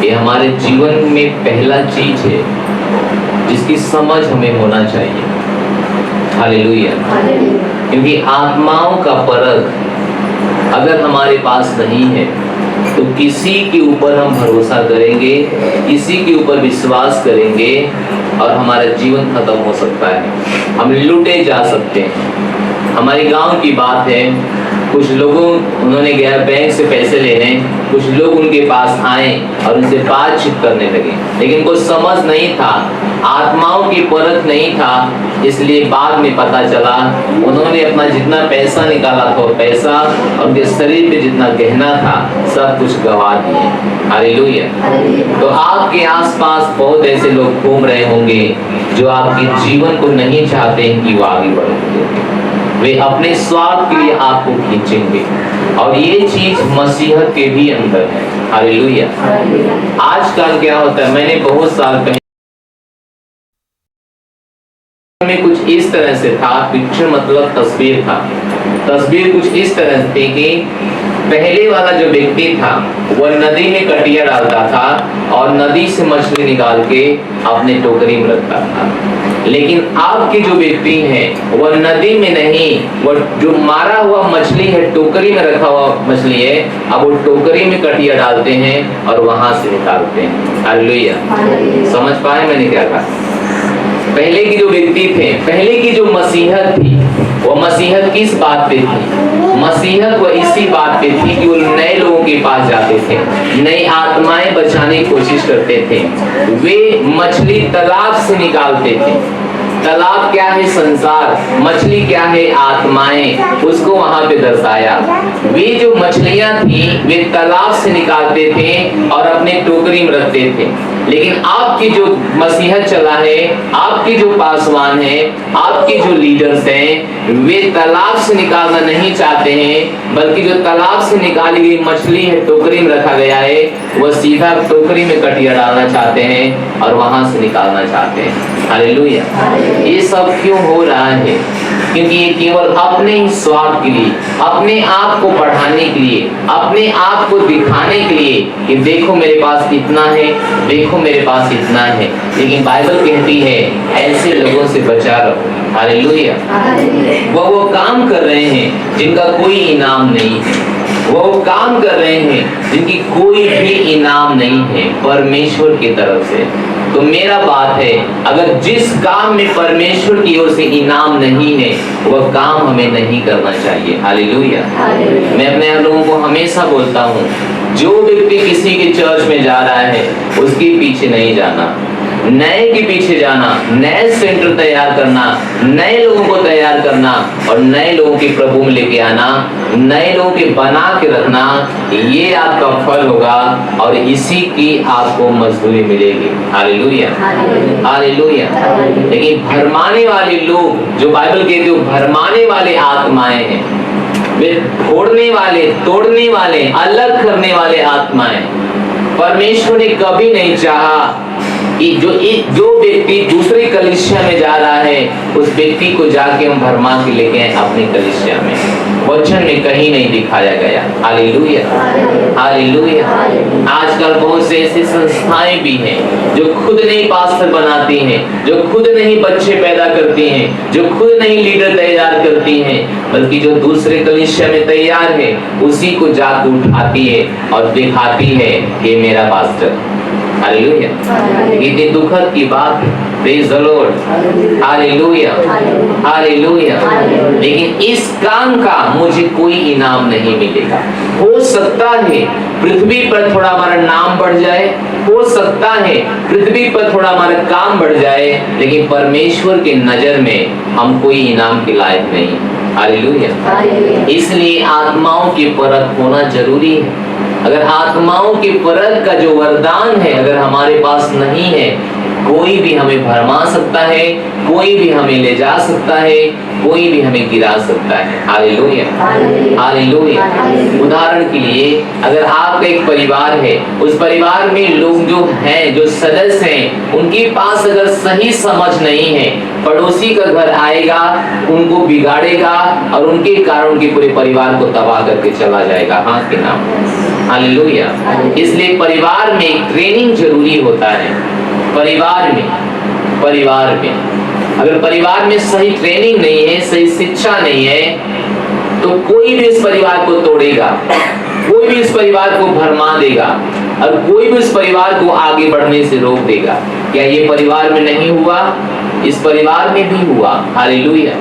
ये हमारे जीवन में पहला चीज है जिसकी समझ हमें होना चाहिए। हालेलुया। क्योंकि आत्माओं का परख अगर हमारे पास नहीं है तो किसी के ऊपर हम भरोसा करेंगे, किसी के ऊपर विश्वास करेंगे और हमारा जीवन खत्म हो सकता है, हम लूटे जा सकते हैं। हमारे गांव की बात है, कुछ लोगों उन्होंने गया बैंक से पैसे लेने, कुछ लोग उनके पास आए और उनसे बातचीत करने लगे, लेकिन कुछ समझ नहीं था, आत्माओं की परख नहीं था, इसलिए बाद में पता चला उन्होंने अपना जितना पैसा निकाला था वो पैसा और उनके शरीर पे जितना गहना था सब कुछ गवा दिए। हालेलुया। तो आपके आसपास बहुत ऐसे लोग घूम रहे होंगे जो आपके जीवन को नहीं चाहते हैं कि वो आगे बढ़े, वे अपने स्वार्थ के लिए आपको खींचेंगे और ये चीज मसीहत के भी अंदर है। हालेलुया। आजकल क्या होता है, मैंने बहुत साल पहले में कुछ इस तरह से था, पिक्चर मतलब तस्वीर था, तस्वीर कुछ इस तरह से थी कि पहले वाला जो व्यक्ति था वह नदी में कटिया डालता था और नदी से मछली निकाल के अपने टोकरी में रखता था, लेकिन अब के जो व्यक्ति हैं वह नदी में नहीं, वह जो मारा हुआ मछली है टोकरी में रखा हुआ मछली है, अब वो टोकरी में कटिया डालते हैं और वहां से निकालते हैं। हालेलुया। समझ पाए मैंने क्या कहा? पहले के जो व्यक्ति थे, पहले की जो मसीहत थी, वो मसीहत किस बात पे थी? मसीहत वो इसी बात पे थी कि वो नए लोगों के पास जाते थे, नई आत्माएं बचाने की कोशिश करते थे, वे मछली तालाब से निकालते थे। तालाब क्या है? संसार। मछली क्या है? आत्माएं। उसको वहां पे दर्शाया। वे जो मछलियां थी वे तालाब से निकालते थे और अपने टोकरी में रखते थे, लेकिन आपकी जो मसीहत चला है, आपके जो पासवान है, आपके जो लीडर्स हैं, वे तालाब से निकालना नहीं चाहते हैं, बल्कि जो तालाब से निकाली गई मछली है टोकरी में रखा गया है, वह सीधा टोकरी में कटिया डालना चाहते हैं और वहां से निकालना चाहते हैं। हालेलुया। ये सब क्यों हो रहा है? क्योंकि ये केवल अपने ही स्वार्थ के लिए, अपने आप को बढ़ाने के लिए, अपने आप को दिखाने के लिए कि देखो मेरे पास इतना है, देखो मेरे पास इतना है। लेकिन बाइबल कहती है ऐसे लोगों से बचा रहो। हालेलुया। वो काम कर रहे हैं जिनका कोई इनाम नहीं है, वो काम कर रहे हैं जिनकी कोई भी इनाम नहीं है परमेश्वर की तरफ से। तो मेरा बात है, अगर जिस काम में परमेश्वर की ओर से इनाम नहीं है वह काम हमें नहीं करना चाहिए। हालेलुया। मैं अपने लोगों को हमेशा बोलता हूँ, जो व्यक्ति किसी के चर्च में जा रहा है उसके पीछे नहीं जाना, नए के पीछे जाना, नए सेंटर तैयार करना, नए लोगों को तैयार करना और नए लोगों के प्रभु में लेके आना, नए लोगों के बना के रखना, ये आपका फल होगा और इसी की आपको मजदूरी मिलेगी। हालेलुया। हालेलुया। लेकिन भरमाने वाले लोग, जो बाइबल कहते हैं भरमाने वाले आत्माएं हैं, वे फोड़ने वाले, तोड़ने वाले, अलग करने वाले आत्माएं। परमेश्वर ने कभी नहीं चाहा कि जो व्यक्ति दूसरी कलीसिया में जा रहा है उस व्यक्ति को जाके हम भरमा के लेके आए अपनी कलीसिया में। वचन में कहीं नहीं दिखाया गया। हालेलुया। हालेलुया। आजकल बहुत से ऐसी संस्थाएं भी हैं जो खुद नहीं पास्टर बनाती हैं, जो खुद नहीं बच्चे पैदा करती हैं, जो खुद नहीं लीडर तैयार करती हैं, बल्कि जो दूसरे कलीसिया में तैयार है उसी को जाकर उठाती है और दिखाती है कि मेरा पास्टर। हालेलुया। कितनी दुखद की बात है। Praise the Lord. Hallelujah. Hallelujah. लेकिन इस काम का मुझे कोई इनाम नहीं मिलेगा। हो सकता है पृथ्वी पर थोड़ा हमारा नाम बढ़ जाए, हो सकता है पृथ्वी पर थोड़ा हमारा काम बढ़ जाए, लेकिन परमेश्वर के नजर में हम कोई इनाम के लायक नहीं। हालेलुया। इसलिए आत्माओं की परख होना जरूरी है। अगर आत्माओं की परख का जो वरदान है अगर हमारे पास नहीं है, कोई भी हमें भरमा सकता है, कोई भी हमें ले जा सकता है, कोई भी हमें गिरा सकता है। हालेलुया। हालेलुया। उदाहरण के लिए अगर आपका एक परिवार है, उस परिवार में लोग जो हैं, जो सदस्य हैं, उनके पास अगर सही समझ नहीं है, पड़ोसी का घर आएगा, उनको बिगाड़ेगा और उनके कारण उनके पूरे परिवार को तबाह करके चला जाएगा। हाँ कि ना? हालेलुया। इसलिए परिवार में ट्रेनिंग जरूरी होता है। परिवार में अगर परिवार में सही ट्रेनिंग नहीं है, सही शिक्षा नहीं है, तो कोई भी इस परिवार को तोड़ेगा, कोई भी इस परिवार को भरमा देगा और कोई भी इस परिवार को आगे बढ़ने से रोक देगा। क्या ये परिवार में नहीं हुआ? इस परिवार में भी हुआ। हालेलुया।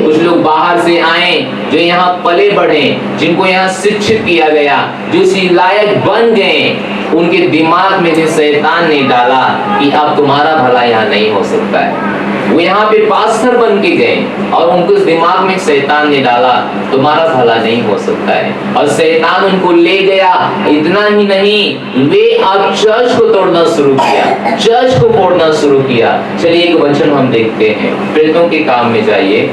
कुछ लोग बाहर से आए जो यहाँ पले बढ़े, जिनको यहाँ शिक्षित किया गया, जो इसी लायक बन गए, उनके दिमाग में शैतान ने डाला कि अब तुम्हारा भला यहाँ नहीं हो सकता है। वो यहाँ पे पास्टर बन के गए और उनको इस दिमाग में शैतान ने डाला तुम्हारा भला नहीं हो सकता है, और शैतान उनको ले गया। इतना ही नहीं, वे अब चर्च को तोड़ना शुरू किया, चर्च को फोड़ना शुरू किया। चलिए एक वचन हम देखते हैं, प्रेतों के काम में जाइए।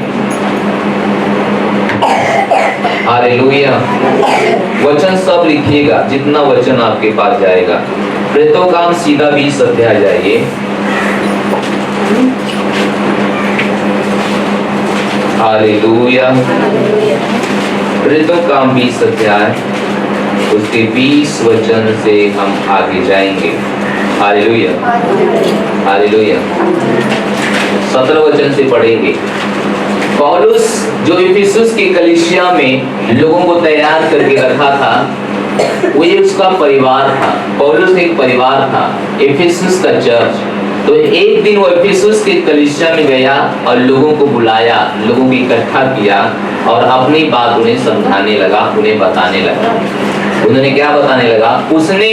हालेलुया। वचन सब लिखिएगा, जितना वचन आपके पास जाएगा। प्रेतों काम सीधा 20 अध्याय जाइए। हालेलुया। प्रेतों काम 20 अध्याय, उसके 20 वचन से हम आगे जाएंगे। Hallelujah, hallelujah. 17 वचन से पढ़ेंगे। पौलुस जो इफिसुस की कलीसिया में लोगों को तैयार करके रखा था, वो ये उसका परिवार था। पौलुस एक परिवार था, इफिसुस का चर्च। तो एक दिन वो इफिसुस के कलीसिया में गया और लोगों को बुलाया, लोगों को इकट्ठा किया और अपनी बात उन्हें समझाने लगा, उन्हें बताने लगा। उन्होंने क्या बताने लगा? उसने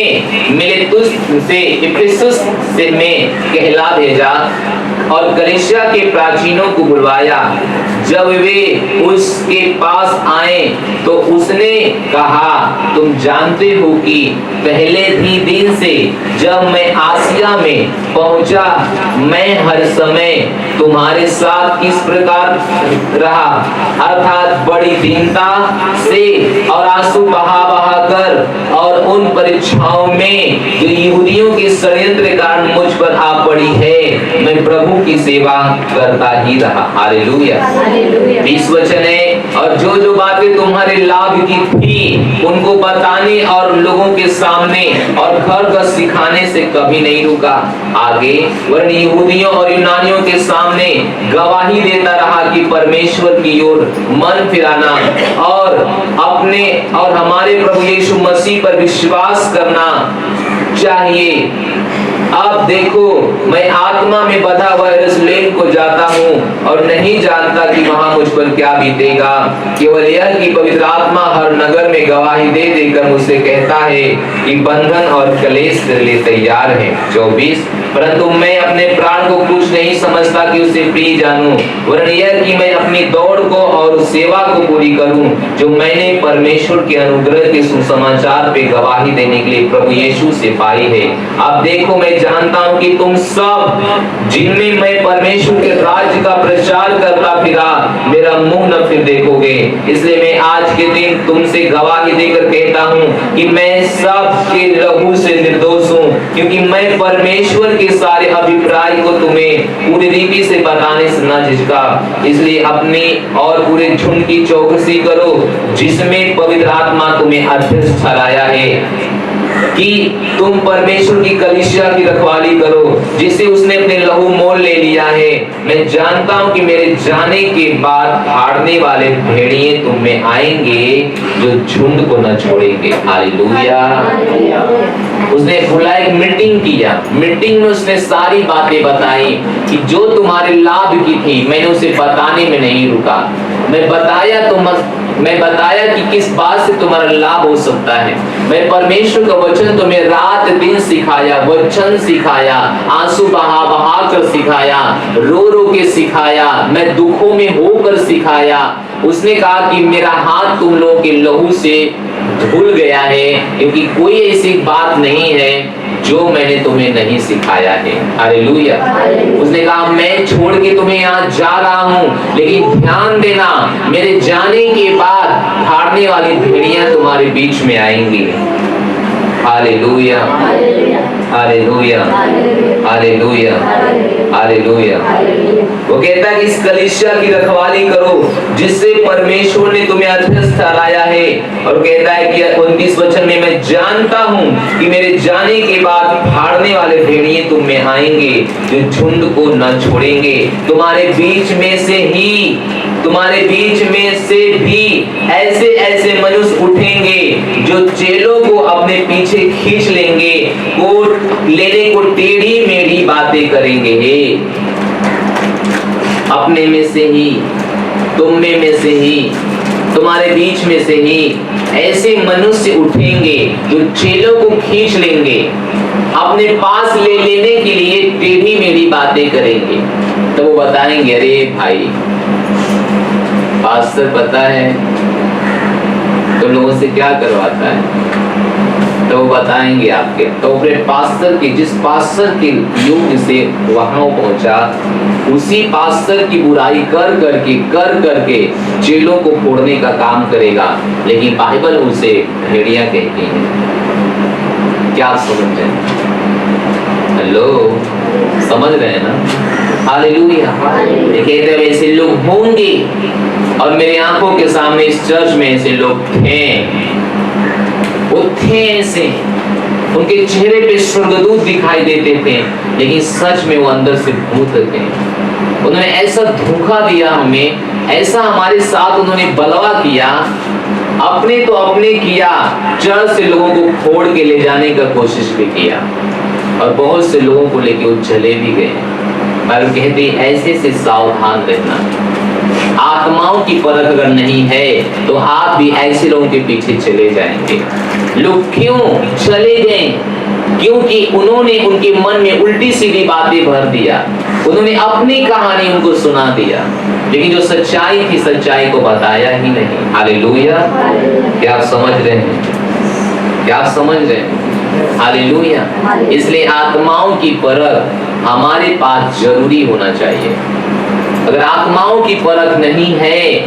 मिलेतुस से इफिसुस से में कहला भेजा और कलीसिया के प्राचीनों को बुलवाया। जब वे उसके पास आए तो उसने कहा, तुम जानते हो कि पहले ही दिन से जब मैं आसिया में पहुंचा, मैं हर समय तुम्हारे साथ किस प्रकार रहा, अर्थात बड़ी दीनता से और आंसू बहा कर, और उन परीक्षाओं में जो यहूदियों के षड्यंत्र के कारण मुझ पर आ पड़ी है, मैं प्रभु की सेवा करता ही रहा। हालेलुया। 20 वचन है, और जो जो बातें तुम्हारे लाभ की थी उनको बताने और लोगों के सामने और घर घर सिखाने से कभी नहीं रुका। आगे वरन यहूदियों और यूनानियों के सामने गवाही देता रहा कि परमेश्वर की ओर मन फिराना और अपने और हमारे प्रभु यीशु मसीह पर विश्वास करना चाहिए। अब देखो, मैं आत्मा में बंधा हुआ यरूशलेम को जाता हूँ और नहीं जानता कि वहां मुझ पर क्या बीतेगा। केवल यह कि पवित्र आत्मा हर नगर में गवाही दे देकर मुझसे कहता है कि बंधन और कलेश तेरे लिए तैयार है। 24 परंतु मैं अपने प्राण को कुछ नहीं समझता कि उसे प्रिय जानूं, वरन यह कि मैं अपनी दौड़ को और सेवा को पूरी करूं जो मैंने परमेश्वर के अनुग्रह के सुसमाचार पे गवाही देने के लिए प्रभु यीशु से पाई है। अब देखो, मैं जानता हूं कि तुम सब जिनमें मैं परमेश्वर के राज्य का प्रचार करता फिरा, मेरा मुंह न फिर देखोगे। इसलिए मैं आज के दिन तुमसे गवाही देकर कहता हूं कि मैं सब के लहू से निर्दोष हूं, क्योंकि मैं परमेश्वर के सारे अभिप्राय को तुम्हें पूरी रीति से बताने से न झिझका। इसलिए अपनी और पूरे झुंड की चौकसी करो, जिसमें पवित्र आत्मा तुम्हें अध्यक्ष ठहराया है कि तुम परमेश्वर की कलीसिया की रखवाली करो, जिसे उसने अपने लहू मोल ले लिया है। मैं जानता हूं कि मेरे जाने के बाद हारने वाले भेड़िए तुम में आएंगे जो झुंड को न छोड़ेंगे। हालेलुया। उसने बुलाया, एक मीटिंग किया, मीटिंग में उसने सारी बातें बताई कि जो तुम्हारे लाभ की थी, मैंने उसे बताने में नहीं रुका। मैं बताया कि किस बात से तुम्हारा लाभ हो सकता है। मैं परमेश्वर का वचन तुम्हें रात दिन सिखाया, वचन सिखाया, आंसू बहा बहा कर सिखाया, रो रो के सिखाया, मैं दुखों में होकर सिखाया। उसने कहा कि मेरा हाथ तुम लोगों के लहू से धुल गया है, क्योंकि कोई ऐसी बात नहीं है जो मैंने तुम्हें नहीं सिखाया है। हालेलुया। उसने कहा, मैं छोड़ के तुम्हें यहाँ जा रहा हूँ, लेकिन ध्यान देना, मेरे जाने के बाद हारने वाली भेड़ियां तुम्हारे बीच में आएंगी। Hallelujah, hallelujah, hallelujah. हालेलुया। वो कहता है कि इस कलीसिया की रखवाली करो जिससे परमेश्वर ने तुम्हें अध्यक्ष ठहराया है। और कहता है कि 29 वचन में, मैं जानता हूं कि मेरे जाने के बाद फाड़ने वाले भेड़िए तुम में आएंगे जो झुंड को न छोड़ेंगे। तुम्हारे बीच में से भी ऐसे ऐसे मनुष्य उठेंगे जो चेलों को अपने पीछे खींच लेंगे, लेने को टेढ़ी मेढ़ी बातें करेंगे। अपने में से ही, तुम में से ही, तुम्हारे बीच में से ही ऐसे मनुष्य उठेंगे जो चेलों को खींच लेंगे, अपने पास ले लेने के लिए टेढ़ी मेढ़ी बातें करेंगे। तो वो बताएंगे, अरे भाई पास्टर पता है तो लोगों से क्या करवाता है, तो वो बताएंगे आपके। तो अपने पास्टर की, जिस पास्टर के युग से वहां पहुंचा, उसी पास्टर की बुराई कर करके चेलों को फोड़ने का काम करेगा। लेकिन बाइबल उसे भेड़िया कहती है। क्या आप समझ रहे हैं? हेलो, समझ रहे हैं ना? हालेलुया। कहते हैं ऐसे लोग होंगे, और मेरी आंखों के सामने इस चर्च में ऐसे लोग थे। वो थे ऐसे, उनके चेहरे पे स्वर्गदूत दिखाई देते थे, लेकिन सच में वो अंदर से भूत थे। उन्होंने ऐसा धोखा दिया हमें, ऐसा हमारे साथ उन्होंने बलवा किया, अपने तो अपने किया, चर्च से लोगों को फोड़ के ले जाने का कोशिश भी किया, और बहुत से लोगों को लेके वो चले भी गए। पर कहते ऐसे से सावधान रहना, आत्माओं की परख अगर नहीं है तो आप भी ऐसे लोगों के पीछे चले जाएंगे। लोग क्यों चले गए? क्योंकि उन्होंने उनके मन में उल्टी सीधी बातें भर दिया, उन्होंने अपनी कहानी उनको सुना दिया, लेकिन जो सच्चाई थी सच्चाई को बताया ही नहीं। हालेलुया। क्या आप समझ रहे हैं? क्या आप समझ रहे हैं? हालेलुया। इसलिए आत्माओं की परख हमारे पास जरूरी होना चाहिए। अगर आत्माओं की परख नहीं है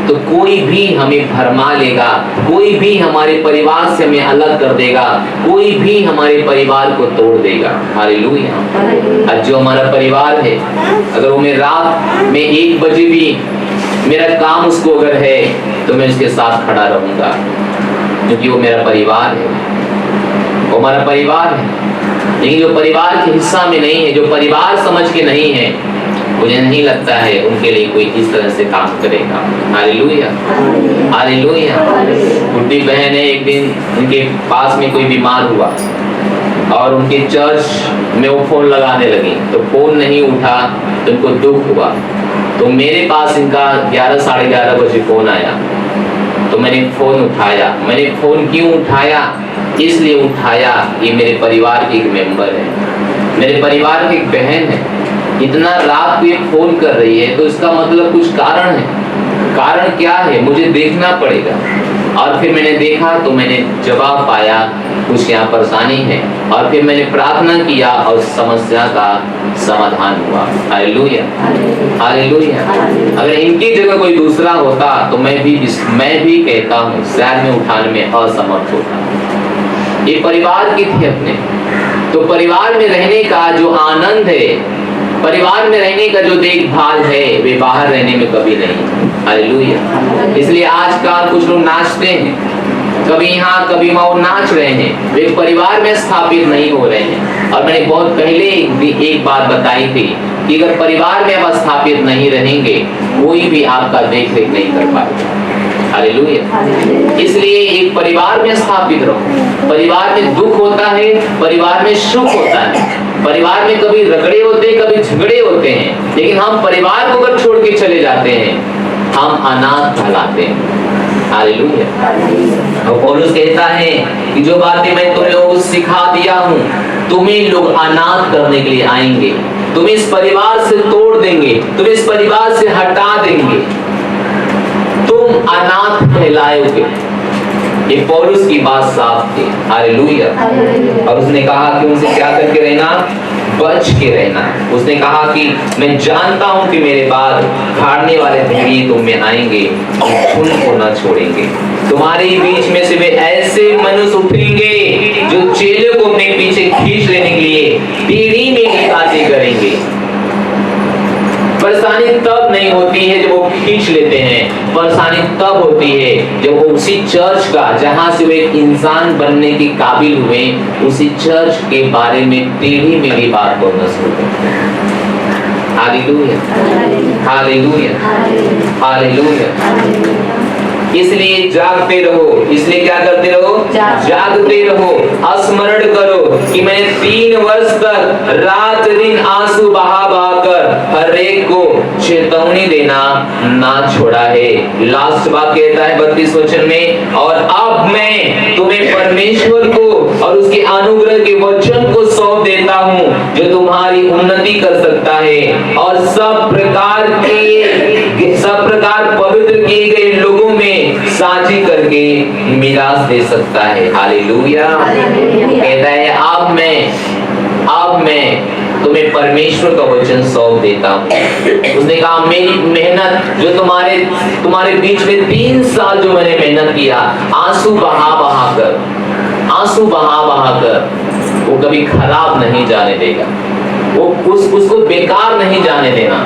तो कोई भी हमें भरमा लेगा, कोई भी हमारे परिवार से हमें अलग कर देगा, कोई भी हमारे परिवार को तोड़ देगा। हालेलुया। आज जो हमारा परिवार है, अगर वो मैं रात में 1 बजे भी मेरा काम उसको अगर है तो मैं उसके साथ खड़ा रहूंगा, क्योंकि वो मेरा परिवार है, वो हमारा परिवार है। लेकिन जो परिवार के हिस्सा में नहीं है, जो परिवार समझ के नहीं है, मुझे नहीं लगता है उनके लिए कोई इस तरह से काम करेगा। हालेलुया। हालेलुया। बुढ़ी बहन है, एक दिन उनके पास में कोई बीमार हुआ और उनके चर्च में वो फोन लगाने लगी, तो फोन नहीं उठा तो उनको दुख हुआ। तो मेरे पास इनका 11 साढ़े 11 बजे फोन आया, तो मैंने फोन उठाया। मैंने फोन क्यों उठाया? इसलिए उठाया, ये मेरे परिवार की एक मेंबर है, मेरे परिवार की एक बहन है, इतना रात को ये फोन कर रही है, तो इसका मतलब कुछ कारण है। कारण क्या है मुझे देखना पड़ेगा। और फिर मैंने देखा तो मैंने जवाब पाया, कुछ यहाँ परेशानी है, और फिर मैंने प्रार्थना किया और समस्या का समाधान हुआ। हालेलुया। हालेलुया। अगर इनकी जगह कोई दूसरा होता तो मैं भी कहता हूँ शायद मैं उठाने में असमर्थ होता। ये परिवार की थी अपने, तो परिवार में रहने का जो आनंद है, परिवार में रहने का जो देखभाल है, वे बाहर रहने में कभी नहीं। हालेलुया। इसलिए आजकल कुछ लोग नाचते हैं, कभी यहाँ कभी वहाँ नाच रहे हैं, वे परिवार में स्थापित नहीं हो रहे हैं। और मैंने बहुत पहले एक बात बताई थी कि अगर परिवार में आप स्थापित नहीं रहेंगे, कोई भी आपका देख रेख नहीं कर पाएगा। हालेलुया। इसलिए एक परिवार में स्थापित रहो। परिवार में दुख होता है, परिवार में सुख होता है, परिवार में कभी रगड़े होते हैं, कभी झगड़े होते हैं, लेकिन हम परिवार को अगर छोड़ के चले जाते हैं, हम अनाथ कहलाते हैं। हालेलुया। और पौलुस कहता है कि जो बातें मैं तुम्हें लोग सिखा दिया हूँ, तुम्हें लोग अनाथ करने के लिए आएंगे, तुम्हें इस परिवार से तोड़ देंगे, तुम्हें इस परिवार से हटा देंगे, तुम अनाथ कहलाओगे। ये पौलुस की बात साफ थी। हालेलुया। और उसने कहा कि उनसे क्या करके रहना? बच के रहना। उसने कहा कि मैं जानता हूं कि मेरे बाद फाड़ने वाले भेड़िए तुम में आएंगे और झुंड को न छोड़ेंगे। तुम्हारे बीच में से वे ऐसे मनुष्य उठेंगे जो चेलों को अपने पीछे खींच लेने के लिए टेढ़ी मेढ़ी बातें करेंगे। परेशानी तब नहीं होती है जब वो खींच लेते हैं, परेशानी तब होती है जब वो उसी चर्च का जहां से वो एक इंसान बनने के काबिल हुए, उसी चर्च के बारे में टेढ़ी मेढ़ी बात बोलना शुरू करते हैं। Hallelujah, hallelujah, hallelujah. इसलिए जागते रहो। इसलिए क्या करते रहो? जागते रहो। स्मरण करो कि मैंने 3 वर्ष तक रात दिन आंसू बहा बहा कर हर एक को चेतावनी देना ना छोड़ा है। लास्ट बात कहता है 32 वचन में, और अब मैं तुम्हें परमेश्वर को और उसके अनुग्रह के वचन को सौंप देता हूँ जो तुम्हारी उन्नति कर सकता है और सब प्रकार पवित्र किए गए लोगों में साझी करके मिरास दे सकता है। हालेलुया। कहता है अब मैं तुम्हें परमेश्वर का वचन सौंप देता हूँ। उसने कहा मेरी मेहनत जो तुम्हारे बीच में 3 साल जो मैंने मेहनत किया, आंसू बहा बहा कर वो कभी खराब नहीं जाने देगा, वो उसको बेकार नहीं जाने देना।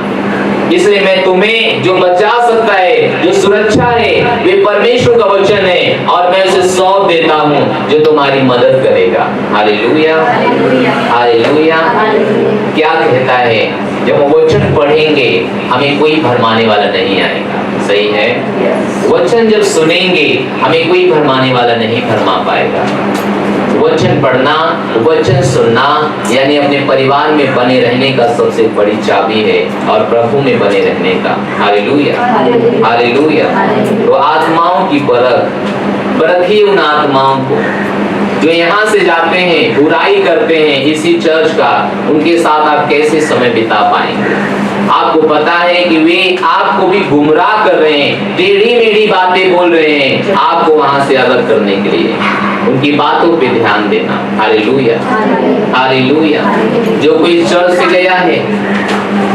इसलिए मैं तुम्हें जो बचा सकता है, जो सुरक्षा है, वे परमेश्वर का वचन है और मैं उसे सौंप देता हूँ जो तुम्हारी मदद करेगा। Hallelujah, hallelujah. क्या कहता है? जब हम वचन पढ़ेंगे हमें कोई भरमाने वाला नहीं आएगा। सही है? वचन जब सुनेंगे हमें कोई भरमाने वाला नहीं भरमा पाएगा। वचन पढ़ना, वचन सुनना यानी अपने परिवार में बने रहने का सबसे बड़ी चाबी है और प्रभु में बने रहने का। Hallelujah, hallelujah. तो आत्माओं की परखिए उन आत्माओं को जो यहाँ से जाते हैं, बुराई करते हैं इसी चर्च का, उनके साथ आप कैसे समय बिता पाएंगे? आपको पता है कि वे आपको भी गुमराह कर रहे हैं, टेढ़ी मेढ़ी बातें बोल रहे हैं आपको वहां से अलग करने के लिए। उनकी बातों पे ध्यान देना। Hallelujah, hallelujah. जो कोई चर्च से गया है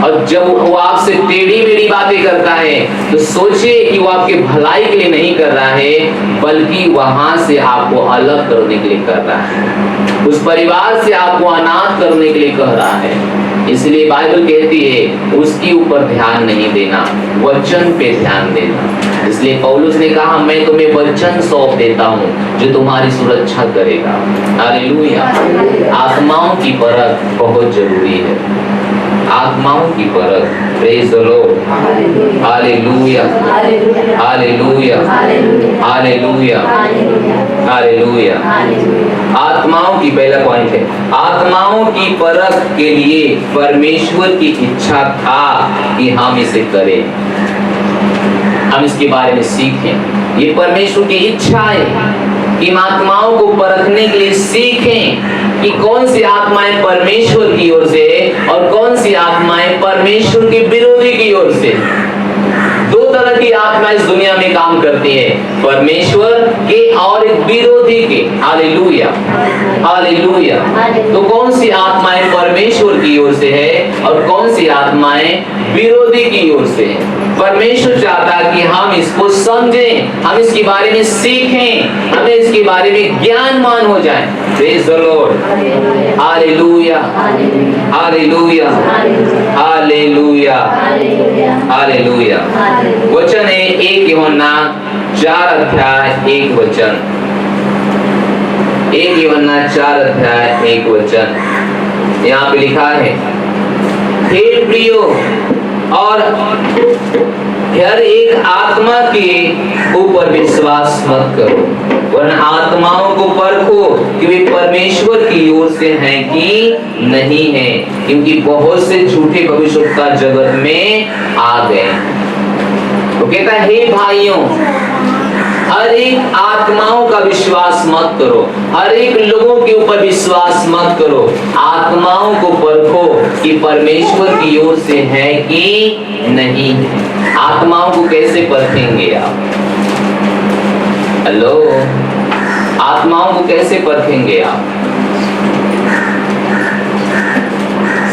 और जब वो आपसे टेढ़ी मेढ़ी बातें करता है तो सोचिए कि वो आपके भलाई के लिए नहीं कर रहा है, बल्कि वहां से आपको अलग करने के लिए कर रहा है, उस परिवार से आपको अनाथ करने के लिए कह रहा है। इसलिए बाइबल कहती है उसके ऊपर ध्यान नहीं देना, वचन पे ध्यान देना। इसलिए पौलुस ने कहा मैं तुम्हें वचन सौंप देता हूँ जो तुम्हारी सुरक्षा करेगा। हालेलुया। आत्माओं की परख बहुत जरूरी है, आत्माओं की परख। Praise the Lord. Hallelujah, hallelujah, hallelujah, hallelujah. आत्माओं की पहला पॉइंट है, आत्माओं की परख के लिए परमेश्वर की इच्छा था कि हम इसे करें, हम इसके बारे में सीखें। ये परमेश्वर की इच्छा है कि हम आत्माओं को परखने के लिए सीखें कि कौन सी आत्माएं परमेश्वर की ओर से और कौन सी आत्माएं परमेश्वर के विरोधी की ओर से। 2 तरह की आत्मा इस दुनिया में काम करती है, परमेश्वर के और एक विरोधी के। Hallelujah, hallelujah. तो कौन सी आत्माएं परमेश्वर की ओर से है और कौन सी आत्माएं विरोधी की ओर से है? परमेश्वर चाहता कि हम इसको समझें, हम इसके बारे में सीखें, हमें इसके बारे में ज्ञानवान हो जाएं। Praise the Lord. Hallelujah, hallelujah, hallelujah, hallelujah. वचन है 1 यूहन्ना 4 अध्याय 1 वचन। 1 यूहन्ना 4 अध्याय 1 वचन। यहाँ पे लिखा है, हे प्रियो, और हर एक आत्मा के ऊपर विश्वास मत करो, वरन आत्माओं को परखो कि वे परमेश्वर की ओर से हैं कि नहीं है, क्योंकि बहुत से झूठे भविष्यवक्ता जगत में आ गए। तो कहता है हे भाइयों, हर एक आत्माओं का विश्वास मत करो, हर एक लोगों के ऊपर विश्वास मत करो, आत्माओं को परखो कि परमेश्वर की ओर से है कि नहीं है। आत्माओं को कैसे परखेंगे आप? हेलो, आत्माओं को कैसे परखेंगे आप?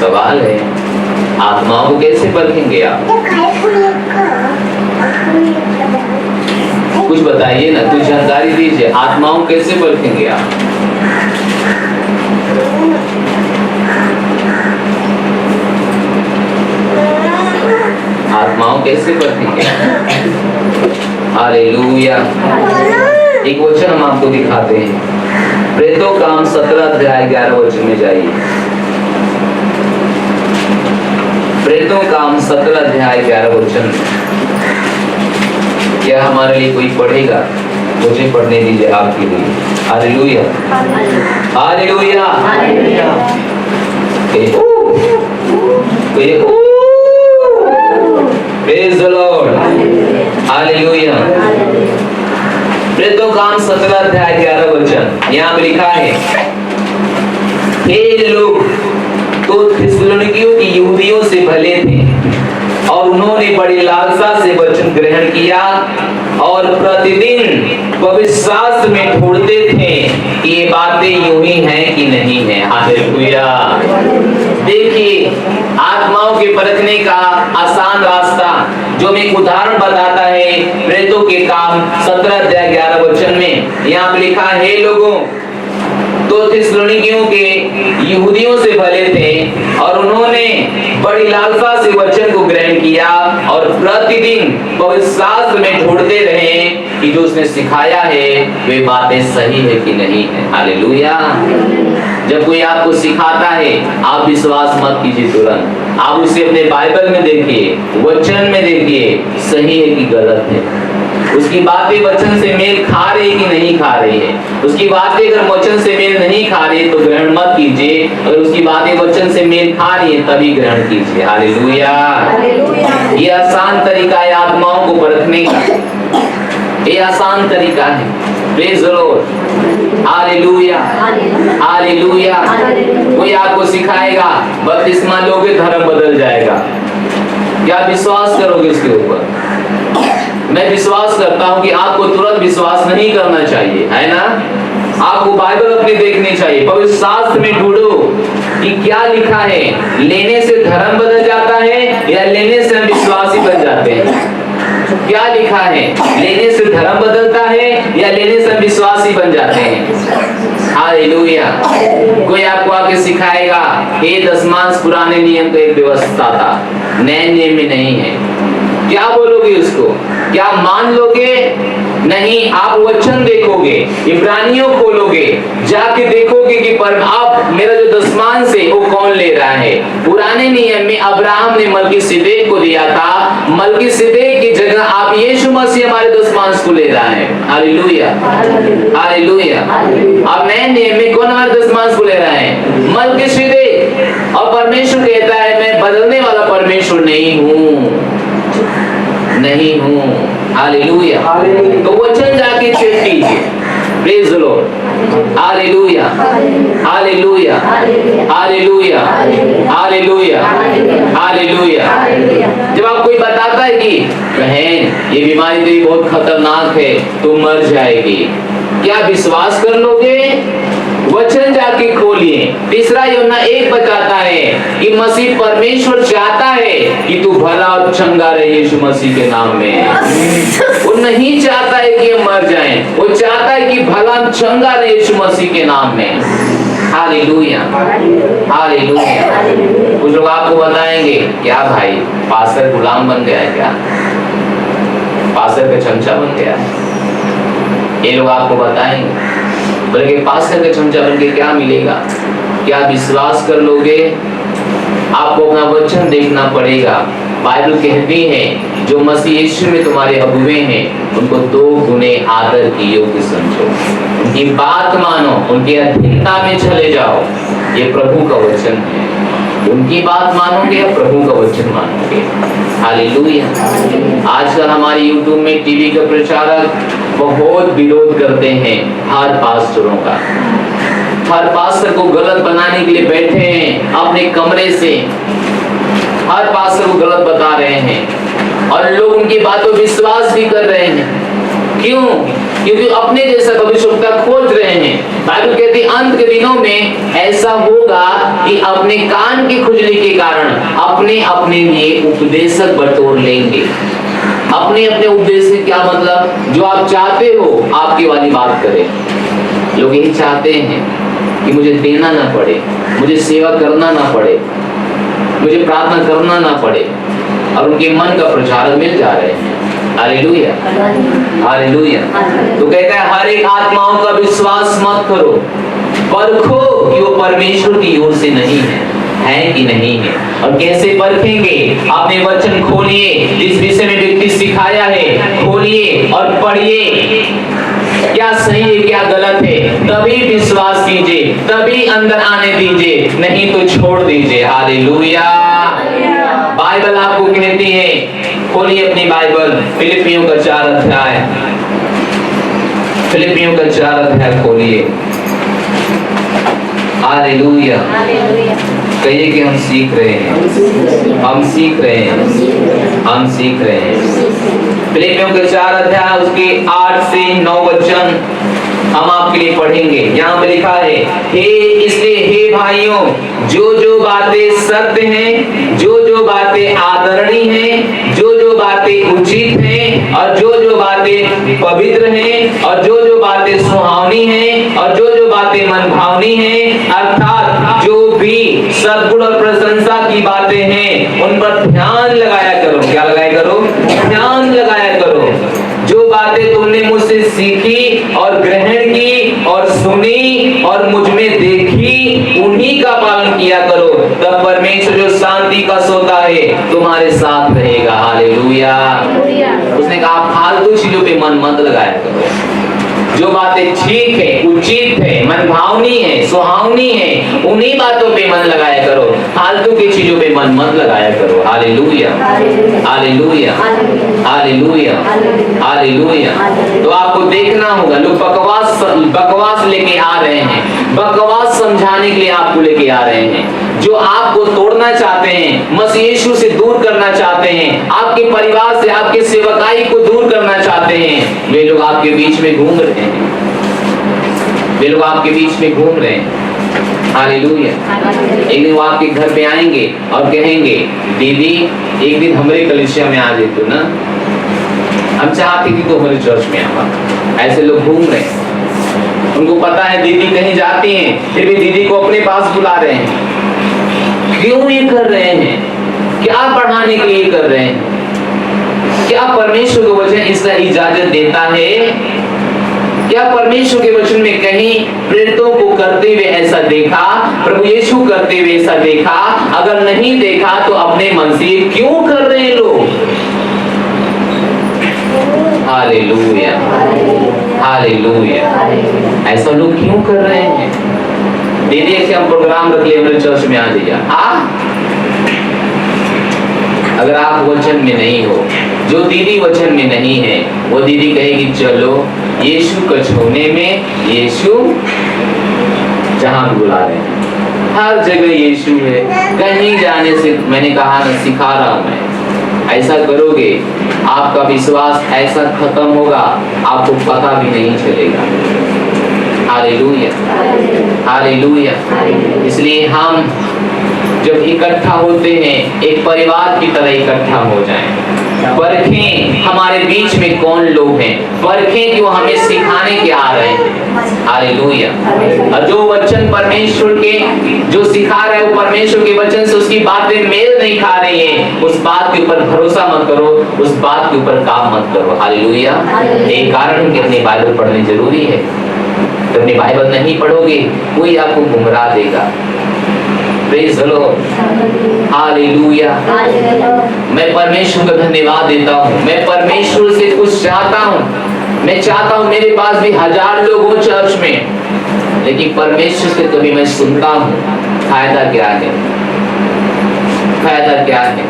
सवाल है, आत्माओं को कैसे परखेंगे आप? कुछ बताइए ना, कुछ जानकारी दीजिए, आत्माओं कैसे परखेंगे आप? आत्माओं कैसे पढ़ेंगे? हालेलुया। एक वचन हम आपको दिखाते हैं, प्रेतों काम 17 अध्याय 11 वचन में जाइए। प्रेतों काम 17 अध्याय 11 वचन। क्या हमारे लिए कोई पढ़ेगा? मुझे पढ़ने दीजिए आपके लिए। Hallelujah, hallelujah, praise the Lord, hallelujah. प्रेतों काम 17 अध्याय 11 वचन, यहाँ पे लिखा है, हे लोग तो थिस्सलुनीकियों की यहूदियों से भले थे और उन्होंने बड़ी लालसा से वचन ग्रहण किया और प्रतिदिन पवित्र शास्त्र में ढूंढते थे कि ये बातें यूं ही हैं कि नहीं है। हालेलुया। देखिए, आत्माओं के परखने का आसान रास्ता जो मैं एक उदाहरण बताता है, प्रेतों के काम 17 अध्याय 11 वचन में यहाँ पे लिखा है, हे लोगों तो थिस्सलुनीकियों के यहूदियों से भले थे और उन्होंने बड़ी लालसा से वचन को ग्रहण किया और प्रतिदिन पवित्र शास्त्र में ढूंढते रहे कि जो उसने सिखाया है वे बातें सही है कि नहीं है। हालेलुया। जब कोई आपको सिखाता है, आप विश्वास मत कीजिए तुरंत, आप उसे अपने बाइबल में देखिए, वचन में देखिए, सही है कि गलत है। उसकी बातें वचन से मेल खा रही कि नहीं खा रही है। उसकी बातें अगर वचन से मेल नहीं खा रही तो ग्रहण मत कीजिए, अगर उसकी बातें वचन से मेल खा रही है तभी ग्रहण कीजिए। हालेलुया। ये आसान तरीका है आत्माओं को परखने का, ये आसान तरीका है। Praise the Lord, hallelujah, hallelujah. कोई आपको सिखाएगा बपतिस्मा लोगे धर्म बदल जाएगा, क्या विश्वास करोगे उसके ऊपर? मैं विश्वास करता हूं कि आपको तुरंत विश्वास नहीं करना चाहिए, है ना? आपको बाइबल अपनी देखनी चाहिए, पवित्र शास्त्र में ढूंढो कि क्या लिखा है। लेने से धर्म बदल जाता है या लेने से हम विश्वासी बन जाते हैं? क्या लिखा है? लेने से धर्म बदलता है या लेने से हम विश्वासी बन जाते हैं? हालेलुया। कोई आपको आके सिखाएगा ये दशमांश पुराने नियम का एक व्यवस्था था, नए नियम में नहीं है, क्या बोलोगे उसको? क्या मान लोगे? नहीं, आप वचन देखोगे, इब्रानियों खोलोगे, जाके देखोगे कि पर अब मेरा जो दशमांश है वो कौन ले रहा है। पुराने नियम में अब्राहम ने मलकीसिदेक को दिया था, मलकीसिदेक की जगह आप यीशु मसीह हमारे दशमांश को ले रहा है। Hallelujah, hallelujah. अब नए नियम में कौन हमारे दशमांश को ले रहा है? मलकीसिदेक। और परमेश्वर कहता है मैं बदलने वाला परमेश्वर नहीं हूँ, नहीं हूँ। हालेलुया। तो वचन जाके चेक कीजिए। Praise the Lord, hallelujah, hallelujah, hallelujah, hallelujah, hallelujah. जब आप कोई बताता है कि बहन ये बीमारी तेरी बहुत खतरनाक है, तुम मर जाएगी, क्या विश्वास कर लोगे? वचन जाके खोलिए। तीसरा यूहन्ना 1 बताता है कि मसीह परमेश्वर चाहता है कि तू भला और चंगा रहे यीशु मसीह के नाम में। वो नहीं चाहता है कि हम मर जाएं, वो चाहता है कि भला चंगा रहे यीशु मसीह के नाम में। Hallelujah, hallelujah. कुछ लोग आपको बताएंगे क्या भाई पास्टर गुलाम बन गया है, क्या पास्टर का चमचा बन गया है? ये लोग आपको बताएंगे, बल्कि पास्टर का चमचा बन के क्या मिलेगा? क्या विश्वास कर लोगे? आपको अपना वचन देखना पड़ेगा। बाइबल कहती है जो मसीह यीशु में तुम्हारे अगुवे हैं उनको 2 गुने आदर की योग्य समझो, उनकी बात मानो, उनकी अधीनता में चले जाओ। ये प्रभु का वचन है। उनकी बात मानोगे या प्रभु का वचन मानोगे? हालेलुया। आजकल हमारे यूट्यूब में टीवी के प्रचारक बहुत विरोध करते हैं हर पास्टरों का। हर पास्टर को गलत बनाने के लिए बैठे हैं अपने कमरे से, हर पास्टर को गलत बता रहे हैं और लोग उनकी बातों विश्वास भी कर रहे हैं। क्यों? क्योंकि अपने जैसा भविष्यवक्ता खोज रहे हैं। बाइबल कहती है अंत के दिनों में ऐसा होगा कि अपने कान की खुजली के कारण अपने अपने लिए उपदेशक बटोर लेंगे। अपने अपने उपदेश क्या मतलब? जो आप चाहते हो आपकी वाली बात करें। लोग यही चाहते हैं कि मुझे देना ना पड़े, मुझे सेवा करना ना पड़े, मुझे प्रार्थना करना ना पड़े, और उनके मन का प्रचारक मिल जा रहे हैं। Hallelujah, hallelujah. तो कहता है हर एक आत्माओं का विश्वास मत करो, परखो कि वो परमेश्वर की ओर से नहीं है कि नहीं है। और कैसे परखेंगे? आपने वचन खोलिए, जिस विषय में व्यक्ति सिखाया है खोलिए और पढ़िए, क्या सही है क्या गलत है, तभी विश्वास कीजिए, तभी अंदर आने दीजिए, नहीं तो छोड़ दीजिए। हालेलुया। बाइबल आपको कहती है, खोलिए अपनी बाइबल, फिलिपियों का 4 अध्याय, फिलिपियों का 4 अध्याय खोलिए। हालेलुया। कहिए कि हम सीख रहे हैं, हम सीख रहे हैं, हम सीख रहे हैं। फिलिपियों के 4 अध्याय उसके 8 से 9 वचन हम आपके लिए पढ़ेंगे। यहाँ पे लिखा है, इसलिए हे भाइयों, जो जो बातें सत्य हैं, जो जो बातें आदरणीय हैं, जो जो बातें उचित हैं, और जो जो बातें पवित्र हैं, और जो जो बातें सुहावनी हैं, और जो जो बातें मनभावनी हैं, अर्थात जो भी सद्गुण और प्रशंसा की बातें हैं, उन पर ध्यान लगाया करो। क्या लगाया करो? ध्यान लगाया करो। जो बातें तुमने मुझसे सीखी और ग्रहण की और सुनी और मुझ में देखी, उन्हीं का पालन किया करो, तब परमेश्वर जो शांति का सोता है तुम्हारे साथ रहेगा। हालेलुया। उसने कहा फालतू चीजों पे मन मत लगाया करो। जो बातें ठीक है, उचित है, मनभावनी है, सुहावनी है, उन्हीं बातों पे मन लगाया करो, फालतू की चीजों पे मन मत लगाया करो। Hallelujah, hallelujah, hallelujah, hallelujah. तो आपको देखना होगा, लोग बकवास लेके आ रहे हैं, बकवास समझाने के लिए आपको लेके आ रहे हैं, जो आपको तोड़ना चाहते हैं, मसीह यीशु से दूर करना चाहते हैं, आपके परिवार से, आपके सेवकाई को दूर करना चाहते हैं, वे लोग आपके बीच में घूम रहे हैं, वे लोग आपके बीच में घूम रहे हैं। हालेलुया। एक दिन वो आपके घर पे आएंगे और कहेंगे, दीदी एक दिन हमारे कलीसिया में आ जाए तो ना, हम चाहते कि तो हमारे चर्च में आवा। ऐसे लोग घूम रहे हैं, उनको पता है दीदी कहीं जाती हैं, फिर भी दीदी को अपने पास बुला रहे हैं। क्यों ये कर रहे हैं? क्या बढ़ाने के लिए कर रहे हैं? क्या परमेश्वर का वचन इसका इजाजत देता है? क्या परमेश्वर के वचन में कहीं प्रेरितों को करते हुए ऐसा देखा, प्रभु यीशु करते हुए ऐसा देखा? अगर नहीं देखा तो अपने मन से क्यों कर रहे हैं लोग? Hallelujah, hallelujah. ऐसा लोग क्यों कर रहे हैं? दीदी ऐसे हम प्रोग्राम रख लिए, हमारे चर्च में आ जाइए। अगर आप वचन में नहीं हो, जो दीदी वचन में नहीं है, वो दीदी कहेगी चलो यीशु को छूने में, यीशु जहां भी बुला रहे हैं, हर जगह यीशु है, कहीं जाने से मैंने कहा ना, सिखा रहा हूं मैं। ऐसा करोगे आपका विश्वास ऐसा खत्म होगा, आपको पता भी नहीं चलेगा। Hallelujah, hallelujah. इसलिए हम जब इकट्ठा होते हैं, एक परिवार की तरह इकट्ठा हो जाएं। परखें हमारे बीच में कौन लोग हैं, परखें कि वो हमें सिखाने के आ रहे हैं। हालेलुया। और जो वचन परमेश्वर के जो सिखा रहे हैं, वो परमेश्वर के वचन से उसकी बातें मेल नहीं खा रही है, उस बात के ऊपर भरोसा मत करो, उस बात के ऊपर काम मत करो। हालेलुया। एक कारण कि अपनी बाइबल पढ़नी जरूरी है। तो अपनी बाइबल नहीं पढ़ोगे, कोई आपको गुमराह देगा। Praise the Lord. हालेलुया। मैं परमेश्वर का धन्यवाद देता हूँ। मैं परमेश्वर से कुछ चाहता हूँ। मैं चाहता हूँ मेरे पास भी 1000 लोग हो चर्च में, लेकिन परमेश्वर से कभी मैं सुनता हूँ, फायदा क्या है? फायदा क्या है?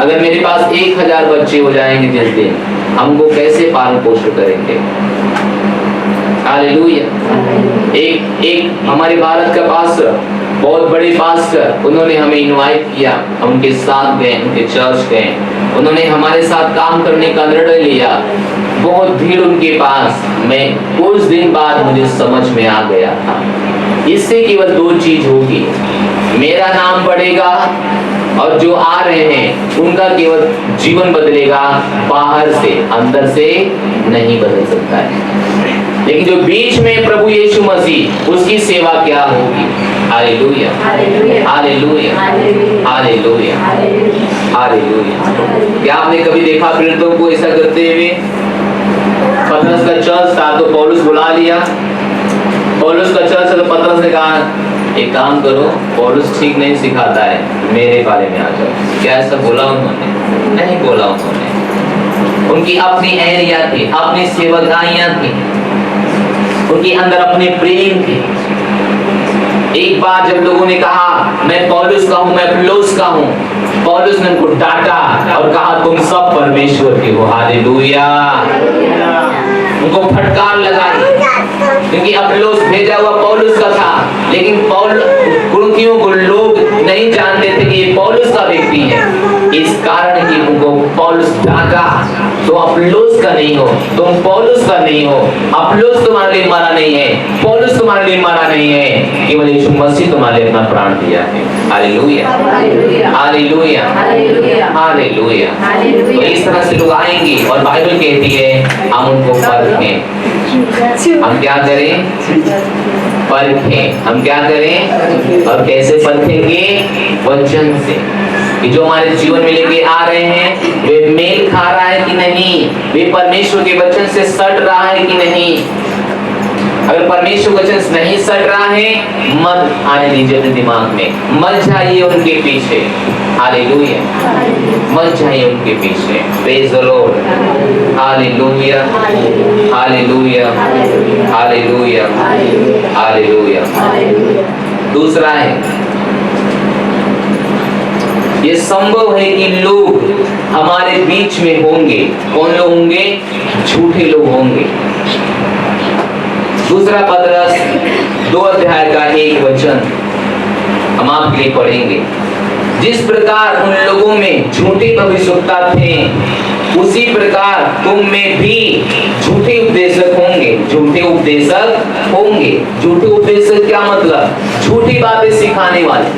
अगर मेरे पास 1000 बच्चे हो जाएंगे जिस दिन, हमको कैसे पालन पोषण करेंगे? हालेलुया। एक हमारे भारत का पास्टर, बहुत बड़े पास्टर, उन्होंने हमें इनवाइट किया, हम उनके साथ गए, उनके चर्च गए, उन्होंने हमारे साथ काम करने का निर्णय लिया। बहुत भीड़ उनके पास। मैं कुछ दिन बाद मुझे समझ में आ गया था, इससे केवल 2 चीज होगी, मेरा नाम बढ़ेगा और जो आ रहे हैं उनका केवल जीवन बदलेगा, बाहर से, अंदर से नहीं बदल सकता है। लेकिन जो बीच में प्रभु यीशु मसीह, उसकी सेवा क्या होगी। Hallelujah, hallelujah, hallelujah, hallelujah. क्या आपने कभी देखा प्रेरितों को ऐसा करते हुए? पतरस का चर्च था तो पौलुस बुला लिया, पौलुस का चर्च है तो पतरस ने कहा एक काम करो, पौलुस ठीक नहीं सिखाता है, मेरे बारे में आ जाओ। क्या ऐसा बोला उन्होंने? नहीं बोला उन्होंने। उनकी अपनी एरिया थी, अपनी सेवकाइयां थी, उनके अंदर अपने प्रेम थे। एक बार जब लोगों ने कहा मैं पौलुस का हूं, मैं अपुल्लोस का हूं, पौलुस ने उनको डांटा और कहा तुम सब परमेश्वर के हो। हालेलुया। उनको फटकार लगाई, क्योंकि अपुल्लोस भेजा हुआ पौलुस का था, लेकिन कुरिन्थियों को लोग नहीं जानते थे कि ये पौलुस का व्यक्ति है। इस कारण कि उनको पौलुस डांटा, तो अपुल्लोस का नहीं हो, तुम पौलुस का नहीं हो, अपुल्लोस तुम्हारे लिए मरा नहीं है, पौलुस तुम्हारे लिए मरा नहीं है, केवल यीशु मसीह तुम्हारे लिए अपना प्राण दिया है। Hallelujah, hallelujah, hallelujah. तो इस तरह से लोग आएंगे और बाइबल कहती है हम उनको परखें। हम क्या करें? परखें। हम क्या करें और कैसे परखेंगे? वचन से, कि जो हमारे जीवन में लेके आ रहे हैं वे मेल खा रहा है कि नहीं, वे परमेश्वर के वचन से सट रहा है कि नहीं। अगर परमेश्वर वचन नहीं सट रहा है, मत आने दीजिए अपने दिमाग में, मत जाइए उनके पीछे। हालेलुया, मत जाइए उनके पीछे। Praise the Lord. Hallelujah, hallelujah, hallelujah, hallelujah. दूसरा है, ये संभव है कि लोग हमारे बीच में होंगे। कौन लोग होंगे? झूठे लोग होंगे। दूसरा पतरस 2 अध्याय का 1 वचन हम आपके लिए पढ़ेंगे। जिस प्रकार उन लोगों में झूठे भविष्यवक्ता थे, उसी प्रकार तुम में भी झूठे उपदेशक होंगे। झूठे उपदेशक होंगे। झूठे उपदेशक क्या मतलब? झूठी बातें सिखाने वाले,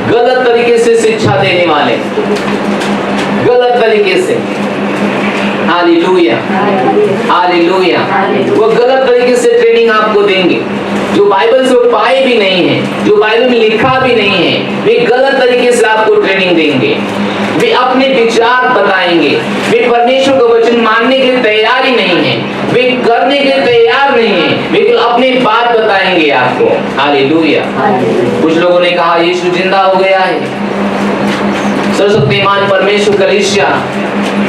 गलत तरीके से शिक्षा देने वाले, गलत तरीके से। Hallelujah, hallelujah. वो गलत तरीके से ट्रेनिंग आपको देंगे, जो बाइबल से पाए भी नहीं है, जो बाइबल में लिखा भी नहीं है, वे गलत तरीके से आपको ट्रेनिंग देंगे। वे अपने विचार बताएंगे, वे परमेश्वर का वचन मानने के लिए तैयार ही नहीं है, वे करने के लिए तैयार नहीं है, वे अपनी बात बताएंगे आपको। हालेलुया। कुछ लोगों ने कहा यीशु जिंदा हो गया है। सर्वशक्तिमान परमेश्वर कलीसिया,